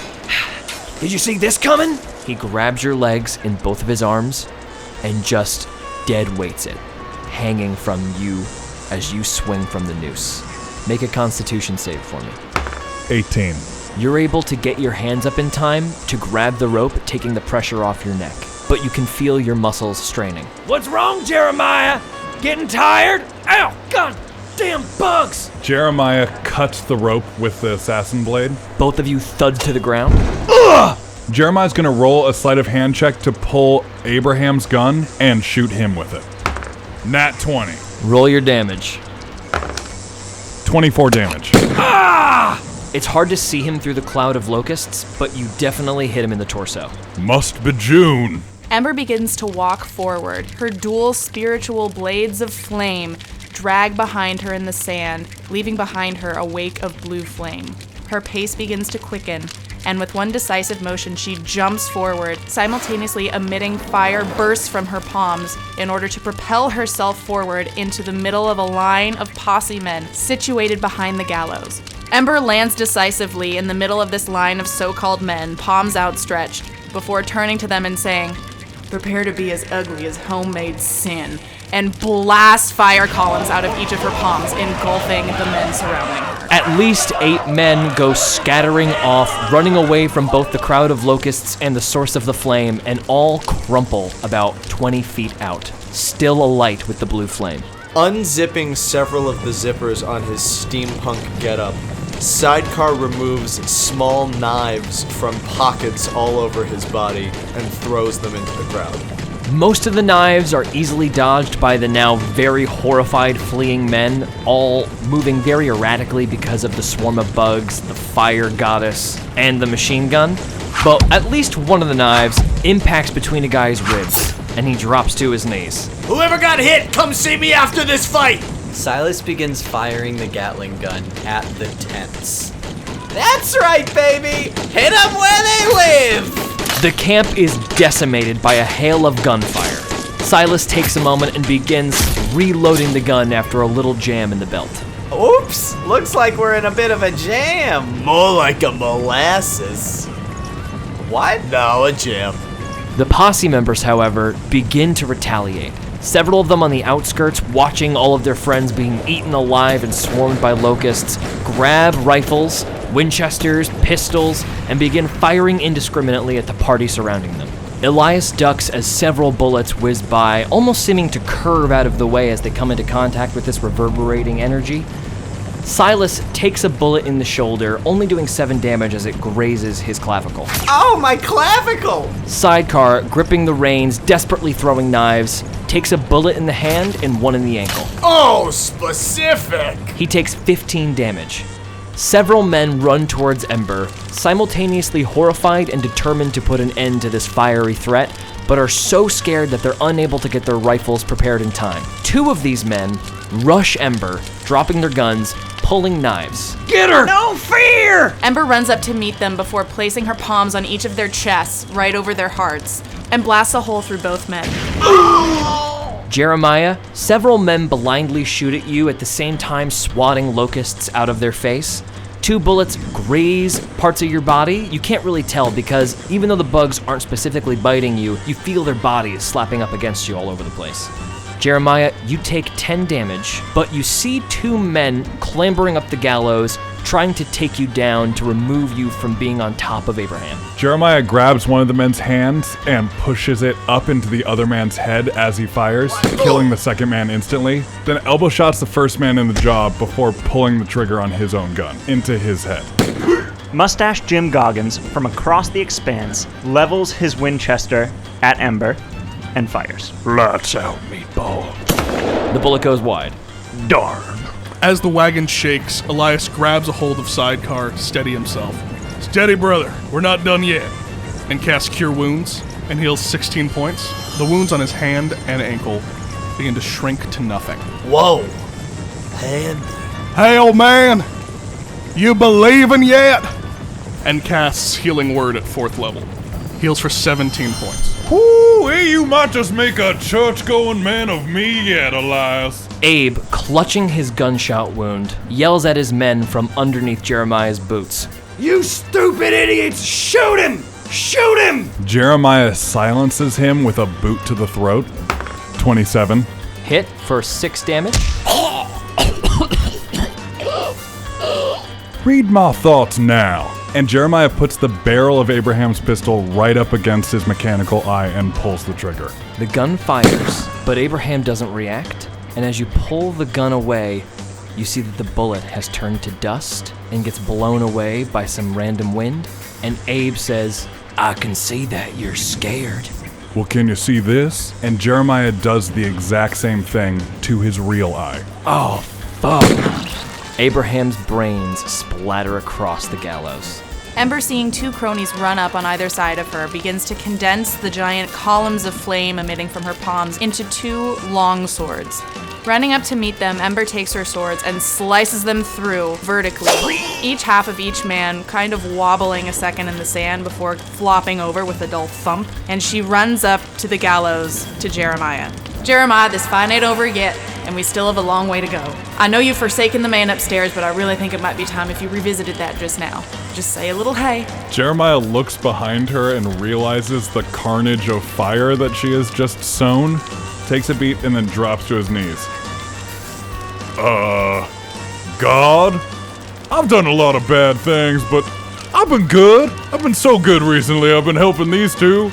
Did you see this coming? He grabs your legs in both of his arms and just dead weights it, hanging from you as you swing from the noose. Make a Constitution save for me. 18. You're able to get your hands up in time to grab the rope, taking the pressure off your neck, but you can feel your muscles straining. What's wrong, Jeremiah? Getting tired? Ow! God damn bugs! Jeremiah cuts the rope with the assassin blade. Both of you thud to the ground. Ugh! Jeremiah's gonna roll a sleight of hand check to pull Abraham's gun and shoot him with it. Nat 20. Roll your damage. 24 damage. Ah! It's hard to see him through the cloud of locusts, but you definitely hit him in the torso. Must be June. Ember begins to walk forward. Her dual spiritual blades of flame drag behind her in the sand, leaving behind her a wake of blue flame. Her pace begins to quicken, and with one decisive motion, she jumps forward, simultaneously emitting fire bursts from her palms in order to propel herself forward into the middle of a line of posse men situated behind the gallows. Ember lands decisively in the middle of this line of so-called men, palms outstretched, before turning to them and saying, "Prepare to be as ugly as homemade sin," and blasts fire columns out of each of her palms, engulfing the men surrounding her. At least 8 men go scattering off, running away from both the crowd of locusts and the source of the flame, and all crumple about 20 feet out, still alight with the blue flame. Unzipping several of the zippers on his steampunk getup, Sidecar removes small knives from pockets all over his body and throws them into the crowd. Most of the knives are easily dodged by the now very horrified fleeing men, all moving very erratically because of the swarm of bugs, the fire goddess, and the machine gun. But at least one of the knives impacts between a guy's ribs, and he drops to his knees. Whoever got hit, come see me after this fight! Silas begins firing the Gatling gun at the tents. That's right, baby! Hit them where they live! The camp is decimated by a hail of gunfire. Silas takes a moment and begins reloading the gun after a little jam in the belt. Oops! Looks like we're in a bit of a jam. More like a molasses. What? No, a jam. The posse members, however, begin to retaliate. Several of them on the outskirts, watching all of their friends being eaten alive and swarmed by locusts, grab rifles, Winchesters, pistols, and begin firing indiscriminately at the party surrounding them. Elias ducks as several bullets whiz by, almost seeming to curve out of the way as they come into contact with this reverberating energy. Silas takes a bullet in the shoulder, only doing 7 damage as it grazes his clavicle. Oh, my clavicle! Sidecar, gripping the reins, desperately throwing knives, takes a bullet in the hand and 1 in the ankle. Oh, specific! He takes 15 damage. Several men run towards Ember, simultaneously horrified and determined to put an end to this fiery threat, but are so scared that they're unable to get their rifles prepared in time. 2 of these men rush Ember, dropping their guns, pulling knives. Get her! No fear! Ember runs up to meet them before placing her palms on each of their chests, right over their hearts, and blasts a hole through both men. Jeremiah, several men blindly shoot at you at the same time swatting locusts out of their face. 2 bullets graze parts of your body. You can't really tell because even though the bugs aren't specifically biting you, you feel their bodies slapping up against you all over the place. Jeremiah, you take 10 damage, but you see 2 men clambering up the gallows, trying to take you down to remove you from being on top of Abraham. Jeremiah grabs one of the men's hands and pushes it up into the other man's head as he fires, killing the second man instantly. Then elbow shots the first man in the jaw before pulling the trigger on his own gun into his head. Mustache Jim Goggins, from across the expanse, levels his Winchester at Ember and fires. Lights out, meatball. The bullet goes wide. Darn. As the wagon shakes, Elias grabs a hold of Sidecar to steady himself. "Steady, brother, we're not done yet," and casts Cure Wounds and heals 16 points. The wounds on his hand and ankle begin to shrink to nothing. Whoa. Hand. "Hey, old man, you believing yet?" And casts Healing Word at 4th level. Heals for 17 points. Whoo, you might just make a church-going man of me yet, Elias. Abe, clutching his gunshot wound, yells at his men from underneath Jeremiah's boots. You stupid idiots! Shoot him! Shoot him! Jeremiah silences him with a boot to the throat. 27. Hit for 6 damage. Read my thoughts now. And Jeremiah puts the barrel of Abraham's pistol right up against his mechanical eye and pulls the trigger. The gun fires, but Abraham doesn't react, and as you pull the gun away, you see that the bullet has turned to dust and gets blown away by some random wind, and Abe says, "I can see that you're scared." Well, can you see this? And Jeremiah does the exact same thing to his real eye. Oh, fuck. Abraham's brains splatter across the gallows. Ember, seeing 2 cronies run up on either side of her, begins to condense the giant columns of flame emitting from her palms into 2 long swords. Running up to meet them, Ember takes her swords and slices them through vertically, each half of each man kind of wobbling a second in the sand before flopping over with a dull thump, and she runs up to the gallows to Jeremiah. Jeremiah, this fight ain't over yet, and we still have a long way to go. I know you've forsaken the man upstairs, but I really think it might be time if you revisited that just now. Just say a little hey. Jeremiah looks behind her and realizes the carnage of fire that she has just sown, takes a beat, and then drops to his knees. God? I've done a lot of bad things, but I've been good. I've been so good recently. I've been helping these two.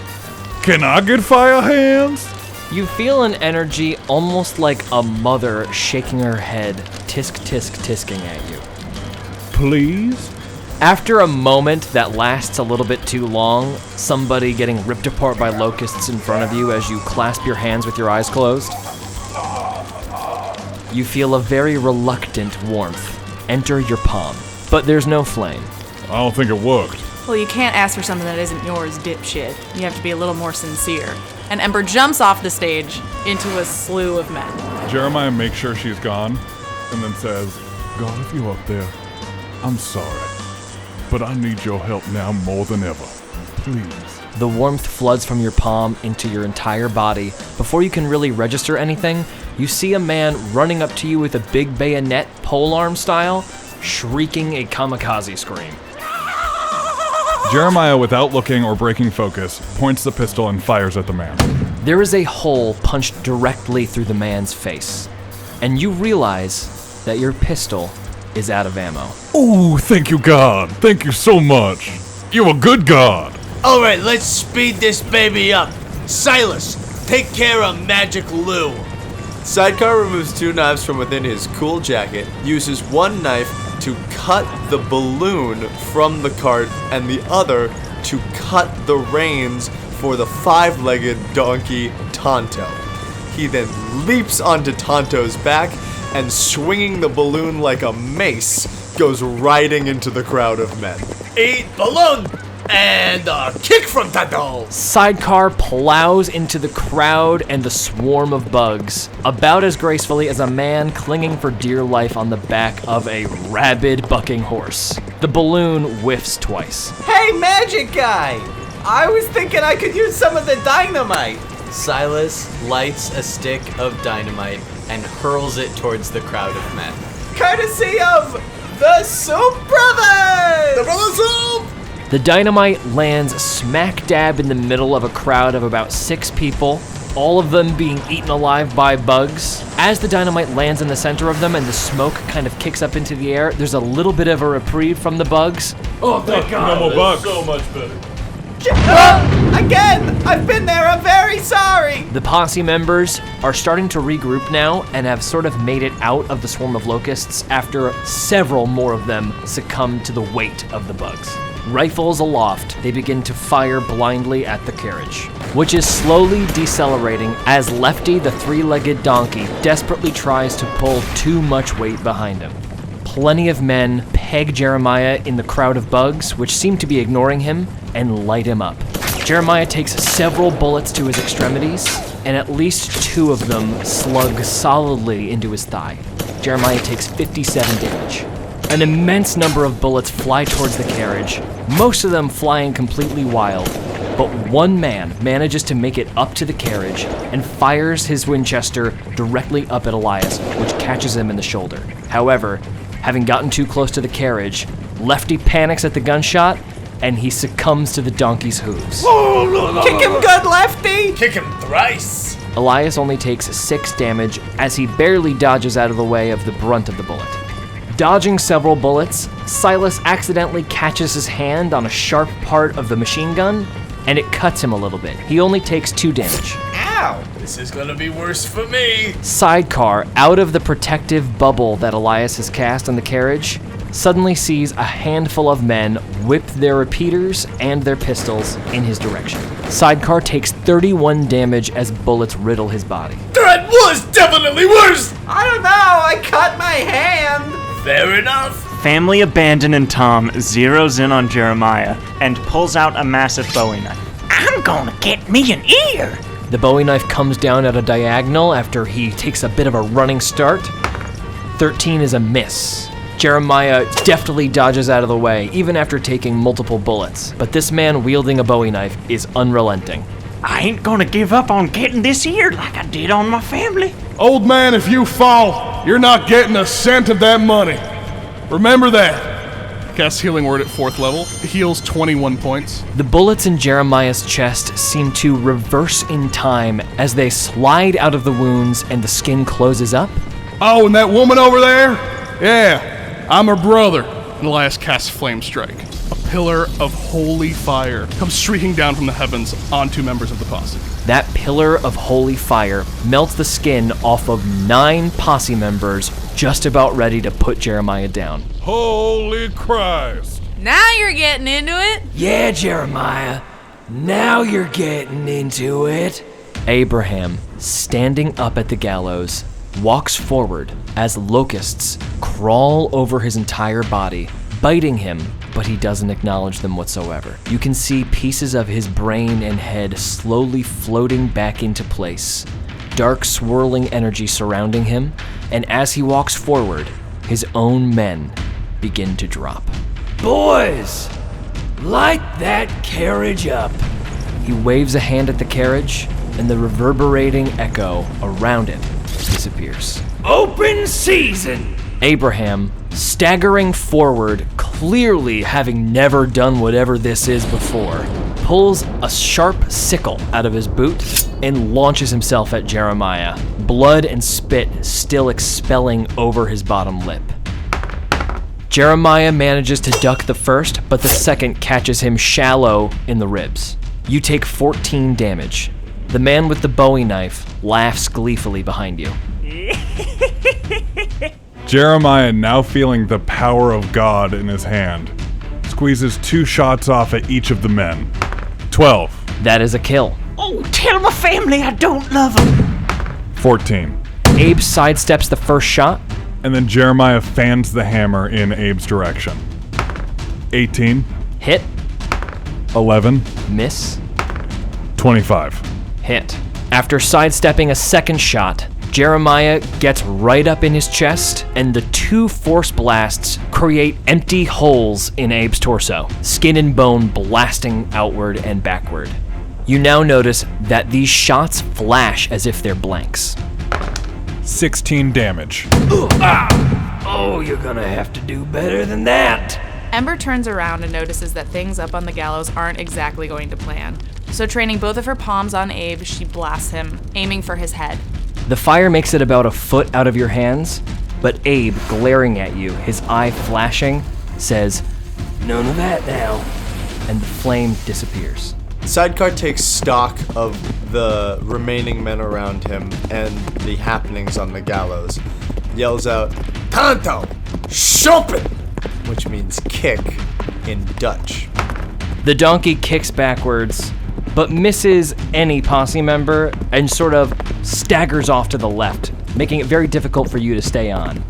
Can I get fire hands? You feel an energy almost like a mother shaking her head, tisk-tisk-tisking at you. Please? After a moment that lasts a little bit too long, somebody getting ripped apart by locusts in front of you as you clasp your hands with your eyes closed, you feel a very reluctant warmth enter your palm, but there's no flame. I don't think it worked. Well, you can't ask for something that isn't yours, dipshit. You have to be a little more sincere. And Ember jumps off the stage into a slew of men. Jeremiah makes sure she's gone, and then says, God, if you're up there, I'm sorry, but I need your help now more than ever. Please. The warmth floods from your palm into your entire body. Before you can really register anything, you see a man running up to you with a big bayonet, polearm style, shrieking a kamikaze scream. Jeremiah, without looking or breaking focus, points the pistol and fires at the man. There is a hole punched directly through the man's face, and you realize that your pistol is out of ammo. Ooh, thank you, God. Thank you so much. You're a good God. All right, let's speed this baby up. Silas, take care of Magic Lou. Sidecar removes 2 knives from within his cool jacket, uses one knife to cut the balloon from the cart and the other to cut the reins for the 5-legged donkey Tonto. He then leaps onto Tonto's back and, swinging the balloon like a mace, goes riding into the crowd of men. Eat balloon and a kick from Tonto. Sidecar plows into the crowd and the swarm of bugs, about as gracefully as a man clinging for dear life on the back of a rabid bucking horse. The balloon whiffs twice. Hey, magic guy! I was thinking I could use some of the dynamite. Silas lights a stick of dynamite and hurls it towards the crowd of men. Courtesy of the Soup Brothers! The Brother Soup! The dynamite lands smack dab in the middle of a crowd of about 6 people, all of them being eaten alive by bugs. As the dynamite lands in the center of them and the smoke kind of kicks up into the air, there's a little bit of a reprieve from the bugs. Oh, thank God. No more bugs. So much better. Again! I've been there, I'm very sorry! The posse members are starting to regroup now and have sort of made it out of the swarm of locusts after several more of them succumb to the weight of the bugs. Rifles aloft, they begin to fire blindly at the carriage, which is slowly decelerating as Lefty, the 3-legged donkey, desperately tries to pull too much weight behind him. Plenty of men peg Jeremiah in the crowd of bugs, which seem to be ignoring him, and light him up. Jeremiah takes several bullets to his extremities, and at least 2 of them slug solidly into his thigh. Jeremiah takes 57 damage. An immense number of bullets fly towards the carriage, most of them flying completely wild, but one man manages to make it up to the carriage and fires his Winchester directly up at Elias, which catches him in the shoulder. However, having gotten too close to the carriage, Lefty panics at the gunshot, and he succumbs to the donkey's hooves. Kick him good, Lefty! Kick him thrice. Elias only takes 6 damage as he barely dodges out of the way of the brunt of the bullet. Dodging several bullets, Silas accidentally catches his hand on a sharp part of the machine gun, and it cuts him a little bit. He only takes 2 damage. Ow! This is gonna be worse for me. Sidecar, out of the protective bubble that Elias has cast on the carriage, suddenly sees a handful of men whip their repeaters and their pistols in his direction. Sidecar takes 31 damage as bullets riddle his body. That was definitely worse. I don't know, I cut my hand! Fair enough. Family Abandoned Tom zeroes in on Jeremiah and pulls out a massive Bowie knife. I'm gonna get me an ear. The Bowie knife comes down at a diagonal after he takes a bit of a running start. 13 is a miss. Jeremiah deftly dodges out of the way, even after taking multiple bullets. But this man wielding a Bowie knife is unrelenting. I ain't gonna give up on getting this here like I did on my family. Old man, if you fall, you're not getting a cent of that money. Remember that. Cast Healing Word at 4th level. Heals 21 points. The bullets in Jeremiah's chest seem to reverse in time as they slide out of the wounds and the skin closes up. Oh, and that woman over there? Yeah, I'm her brother. And Elias casts Flame Strike. A pillar of holy fire comes streaking down from the heavens onto members of the posse. That pillar of holy fire melts the skin off of 9 posse members, just about ready to put Jeremiah down. Holy Christ! Now you're getting into it. Yeah, Jeremiah. Now you're getting into it. Abraham, standing up at the gallows, walks forward as locusts crawl over his entire body, biting him, but he doesn't acknowledge them whatsoever. You can see pieces of his brain and head slowly floating back into place, dark swirling energy surrounding him, and as he walks forward, his own men begin to drop. Boys, light that carriage up. He waves a hand at the carriage, and the reverberating echo around it disappears. Open season. Abraham, staggering forward, clearly having never done whatever this is before, pulls a sharp sickle out of his boot and launches himself at Jeremiah, blood and spit still expelling over his bottom lip. Jeremiah manages to duck the first, but the second catches him shallow in the ribs. You take 14 damage. The man with the Bowie knife laughs gleefully behind you. Jeremiah, now feeling the power of God in his hand, squeezes 2 shots off at each of the men. 12. That is a kill. Oh, tell my family I don't love them. 14. Abe sidesteps the first shot. And then Jeremiah fans the hammer in Abe's direction. 18. Hit. 11. Miss. 25. Hit. After sidestepping a second shot, Jeremiah gets right up in his chest, and the 2 force blasts create empty holes in Abe's torso, skin and bone blasting outward and backward. You now notice that these shots flash as if they're blanks. 16 damage. Oh, you're gonna have to do better than that. Ember turns around and notices that things up on the gallows aren't exactly going to plan. So training both of her palms on Abe, she blasts him, aiming for his head. The fire makes it about a foot out of your hands, but Abe, glaring at you, his eye flashing, says, None of that now. and the flame disappears. Sidecar takes stock of the remaining men around him and the happenings on the gallows. Yells out, Tanto! Schoppen! Which means kick in Dutch. The donkey kicks backwards, but misses any posse member and sort of staggers off to the left, making it very difficult for you to stay on.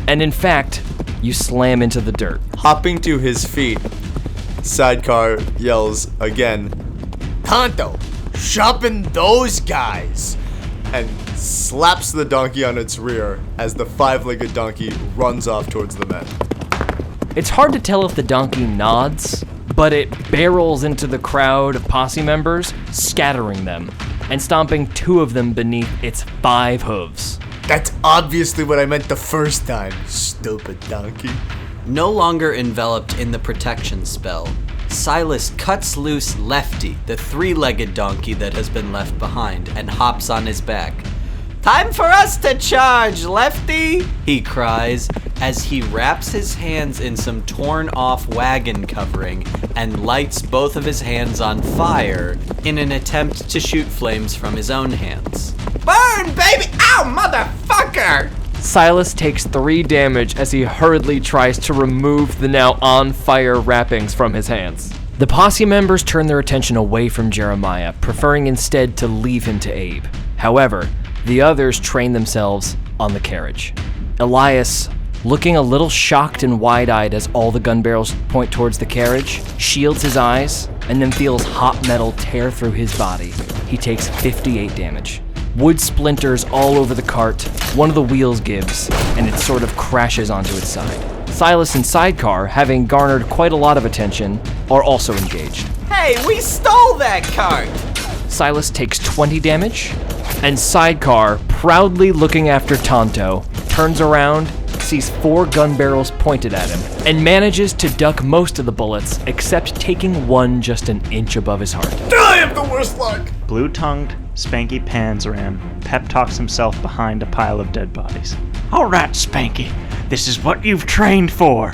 And in fact, you slam into the dirt. Hopping to his feet, Sidecar yells again, Tanto! Shopping those guys! And slaps the donkey on its rear as the 5-legged donkey runs off towards the men. It's hard to tell if the donkey nods, but it barrels into the crowd of posse members, scattering them, and stomping 2 of them beneath its 5 hooves. That's obviously what I meant the first time, stupid donkey. No longer enveloped in the protection spell, Silas cuts loose Lefty, the 3-legged donkey that has been left behind, and hops on his back. "Time for us to charge, Lefty!" he cries as he wraps his hands in some torn-off wagon covering and lights both of his hands on fire in an attempt to shoot flames from his own hands. Burn, baby! Ow, motherfucker! Silas takes 3 damage as he hurriedly tries to remove the now on-fire wrappings from his hands. The posse members turn their attention away from Jeremiah, preferring instead to leave him to Abe. However, the others train themselves on the carriage. Elias, looking a little shocked and wide-eyed as all the gun barrels point towards the carriage, shields his eyes and then feels hot metal tear through his body. He takes 58 damage. Wood splinters all over the cart, one of the wheels gives, and it sort of crashes onto its side. Silas and Sidecar, having garnered quite a lot of attention, are also engaged. Hey, we stole that cart! Silas takes 20 damage, and Sidecar, proudly looking after Tonto, turns around, sees 4 gun barrels pointed at him, and manages to duck most of the bullets, except taking one just an inch above his heart. I have the worst luck! Blue-tongued, Spanky Panzeram pep talks himself behind a pile of dead bodies. All right, Spanky, this is what you've trained for.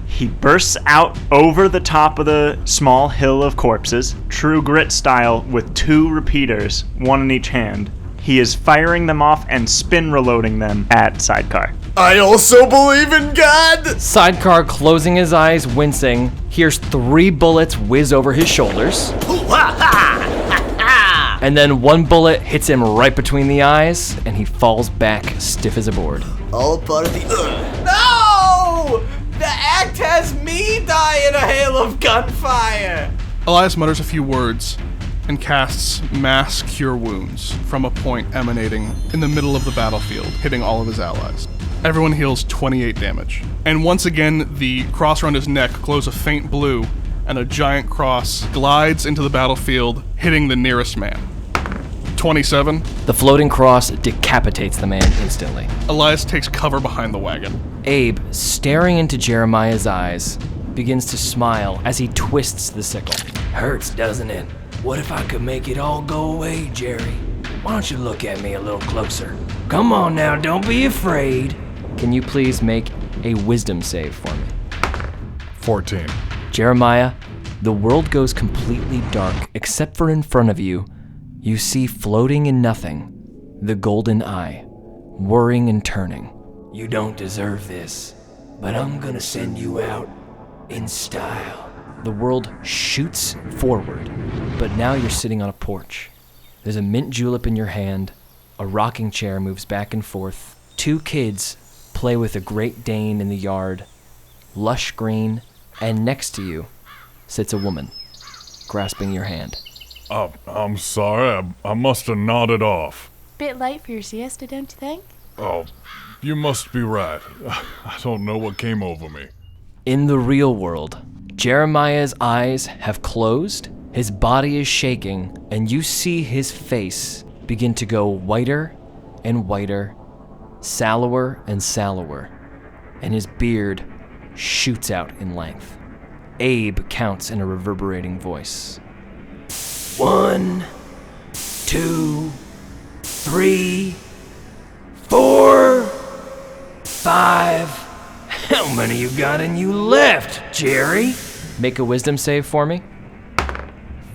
He bursts out over the top of the small hill of corpses, True Grit style, with 2 repeaters, one in each hand. He is firing them off and spin reloading them at Sidecar. I also believe in God! Sidecar, closing his eyes, wincing, hears 3 bullets whiz over his shoulders. And then 1 bullet hits him right between the eyes, and he falls back stiff as a board. All part of the... No! The act has me die in a hail of gunfire! Elias mutters a few words and casts Mass Cure Wounds from a point emanating in the middle of the battlefield, hitting all of his allies. Everyone heals 28 damage. And once again, the cross around his neck glows a faint blue, and a giant cross glides into the battlefield, hitting the nearest man. 27. The floating cross decapitates the man instantly. Elias takes cover behind the wagon. Abe, staring into Jeremiah's eyes, begins to smile as he twists the sickle. Hurts, doesn't it? What if I could make it all go away, Jerry? Why don't you look at me a little closer? Come on now, don't be afraid. Can you please make a wisdom save for me? 14. Jeremiah, the world goes completely dark, except for in front of you. You see floating in nothing, the golden eye, whirring and turning. You don't deserve this, but I'm gonna send you out in style. The world shoots forward, but now you're sitting on a porch. There's a mint julep in your hand, a rocking chair moves back and forth, 2 kids play with a Great Dane in the yard, lush green, and next to you sits a woman, grasping your hand. I'm sorry, I must have nodded off. Bit late for your siesta, don't you think? Oh, you must be right. I don't know what came over me. In the real world, Jeremiah's eyes have closed, his body is shaking, and you see his face begin to go whiter and whiter, sallower and sallower, and his beard shoots out in length. Abe counts in a reverberating voice. 1, 2, 3, 4, 5. How many you got in you left, Jerry? Make a wisdom save for me.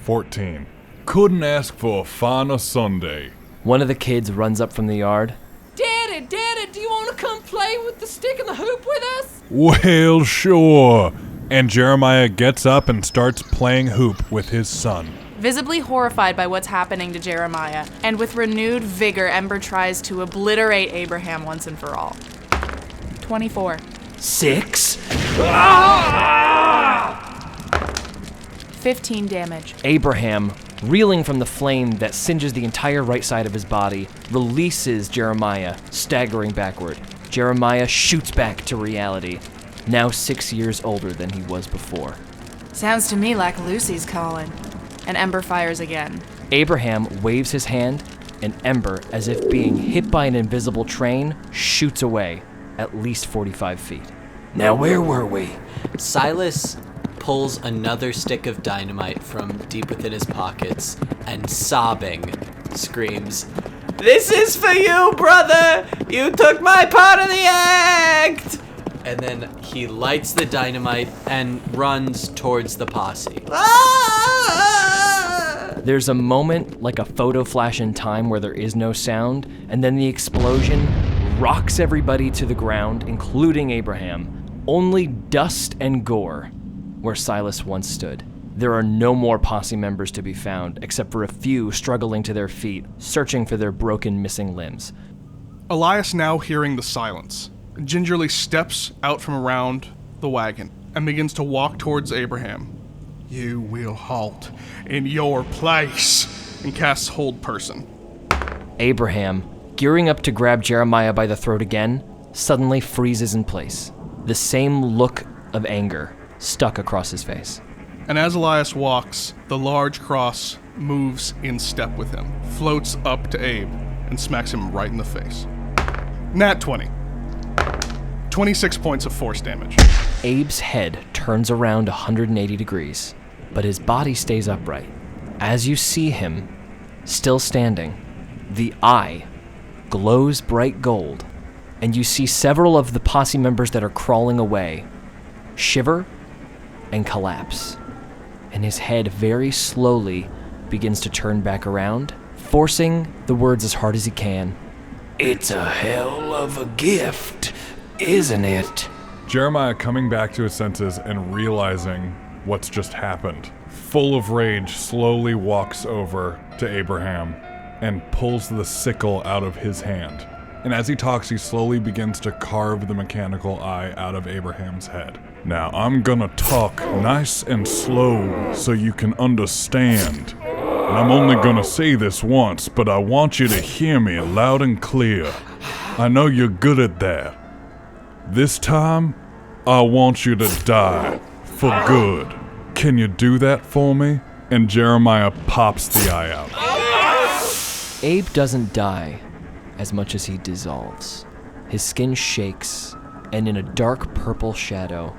14. Couldn't ask for a finer Sunday. One of the kids runs up from the yard. Daddy, do you want to come play with the stick and the hoop with us? Well, sure. And Jeremiah gets up and starts playing hoop with his son. Visibly horrified by what's happening to Jeremiah, and with renewed vigor, Ember tries to obliterate Abraham once and for all. 24. 6. 15 damage. Abraham, reeling from the flame that singes the entire right side of his body, releases Jeremiah, staggering backward. Jeremiah shoots back to reality, now 6 years older than he was before. Sounds to me like Lucy's calling. And Ember fires again. Abraham waves his hand, and Ember, as if being hit by an invisible train, shoots away at least 45 feet. Now where were we? Silas pulls another stick of dynamite from deep within his pockets and, sobbing, screams, This is for you, brother! You took my part of the act! And then he lights the dynamite and runs towards the posse. There's a moment like a photo flash in time where there is no sound, and then the explosion rocks everybody to the ground, including Abraham. Only dust and gore where Silas once stood. There are no more posse members to be found, except for a few struggling to their feet, searching for their broken, missing limbs. Elias, now hearing the silence, gingerly steps out from around the wagon and begins to walk towards Abraham. You will halt in your place. and casts Hold Person. Abraham, gearing up to grab Jeremiah by the throat again, suddenly freezes in place. The same look of anger stuck across his face. And as Elias walks, the large cross moves in step with him, floats up to Abe, and smacks him right in the face. Nat 20. 26 points of force damage. Abe's head turns around 180 degrees, but his body stays upright. As you see him, still standing, the eye glows bright gold, and you see several of the posse members that are crawling away shiver and collapse, and his head very slowly begins to turn back around, forcing the words as hard as he can. It's a hell of a gift, isn't it? Jeremiah, coming back to his senses and realizing what's just happened, full of rage, slowly walks over to Abraham and pulls the sickle out of his hand. And as he talks, he slowly begins to carve the mechanical eye out of Abraham's head. Now, I'm gonna talk nice and slow so you can understand. And I'm only gonna say this once, but I want you to hear me loud and clear. I know you're good at that. This time, I want you to die. For good. Can you do that for me? And Jeremiah pops the eye out. Abe doesn't die as much as he dissolves. His skin shakes, and in a dark purple shadow,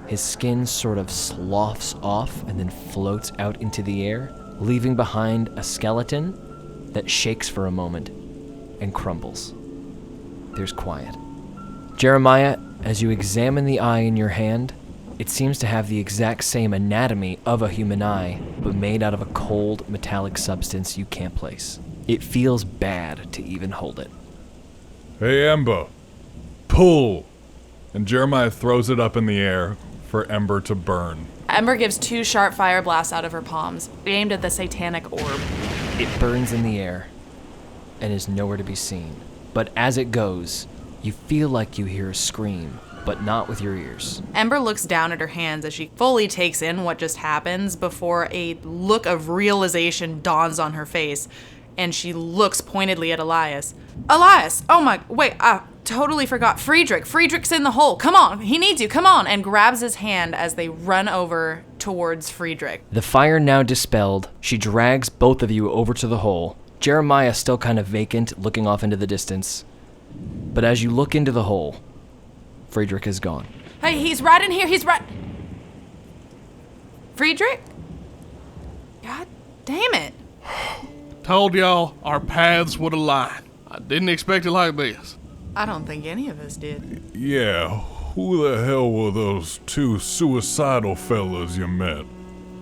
his skin sort of sloughs off and then floats out into the air, leaving behind a skeleton that shakes for a moment and crumbles. There's quiet. Jeremiah, as you examine the eye in your hand, it seems to have the exact same anatomy of a human eye, but made out of a cold, metallic substance you can't place. It feels bad to even hold it. Hey, Ember, pull! And Jeremiah throws it up in the air for Ember to burn. Ember gives 2 sharp fire blasts out of her palms, aimed at the satanic orb. It burns in the air and is nowhere to be seen. But as it goes, you feel like you hear a scream, but not with your ears. Ember looks down at her hands as she fully takes in what just happens before a look of realization dawns on her face, and she looks pointedly at Elias. Elias! Oh my, wait, I totally forgot. Friedrich's in the hole. Come on, he needs you, come on! And grabs his hand as they run over towards Friedrich. The fire now dispelled, she drags both of you over to the hole. Jeremiah still kind of vacant, looking off into the distance. But as you look into the hole, Friedrich is gone. Hey, he's right in here, he's right... Friedrich? God damn it. Told y'all our paths would align. I didn't expect it like this. I don't think any of us did. Yeah, who the hell were those 2 suicidal fellas you met?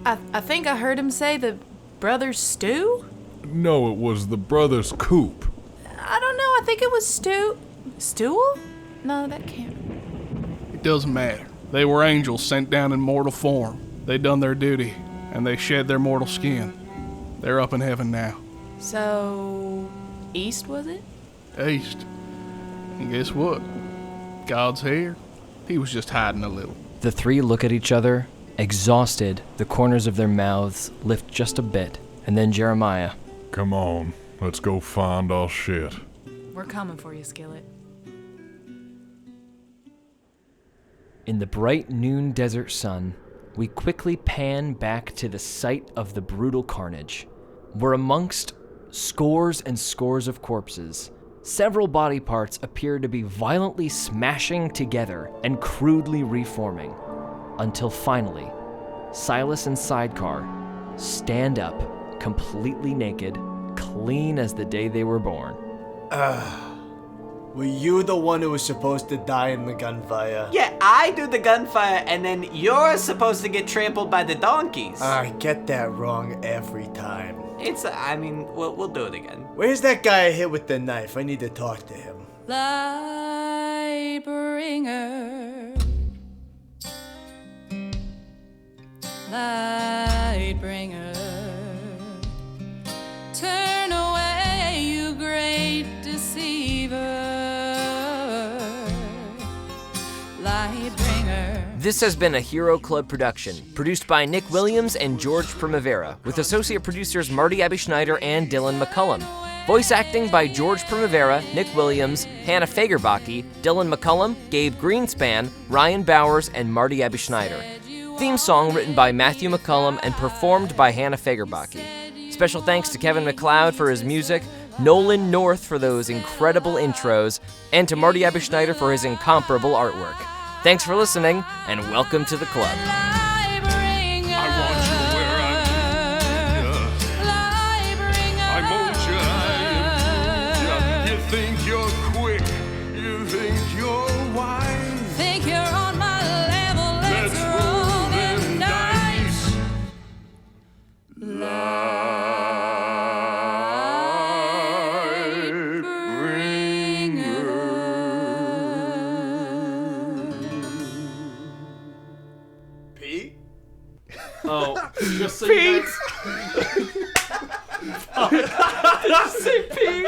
I think I heard him say the brothers Stu? No, it was the brothers Coop. I don't know, I think it was Stool? No, that can't. It doesn't matter. They were angels sent down in mortal form. They done their duty, and they shed their mortal skin. They're up in heaven now. So, East was it? East. And guess what? God's here. He was just hiding a little. The 3 look at each other, exhausted. The corners of their mouths lift just a bit, and then Jeremiah. Come on, let's go find our shit. We're coming for you, Skillet. In the bright noon desert sun, we quickly pan back to the site of the brutal carnage. We're amongst scores and scores of corpses. Several body parts appear to be violently smashing together and crudely reforming, until finally, Silas and Sidecar stand up, completely naked, clean as the day they were born. Were you the one who was supposed to die in the gunfire? Yeah, I do the gunfire, and then you're supposed to get trampled by the donkeys. I get that wrong every time. We'll do it again. Where's that guy I hit with the knife? I need to talk to him. Lightbringer, Lightbringer, turn away, you great deceiver. This has been a Hero Club production, produced by Nick Williams and George Primavera, with associate producers Marty Abby-Schneider and Dylan McCullum. Voice acting by George Primavera, Nick Williams, Hannah Fagerbakke, Dylan McCullum, Gabe Greenspan, Ryan Bowers, and Marty Abby-Schneider. Theme song written by Matthew McCullum and performed by Hannah Fagerbakke. Special thanks to Kevin MacLeod for his music, Nolan North for those incredible intros, and to Marty Abby-Schneider for his incomparable artwork. Thanks for listening, and welcome to the club. You think you're quick, you think you're wise. Think you're on my level, let's roll them dice. Pete? Oh, just so Pete! you guys. Did you say Pete?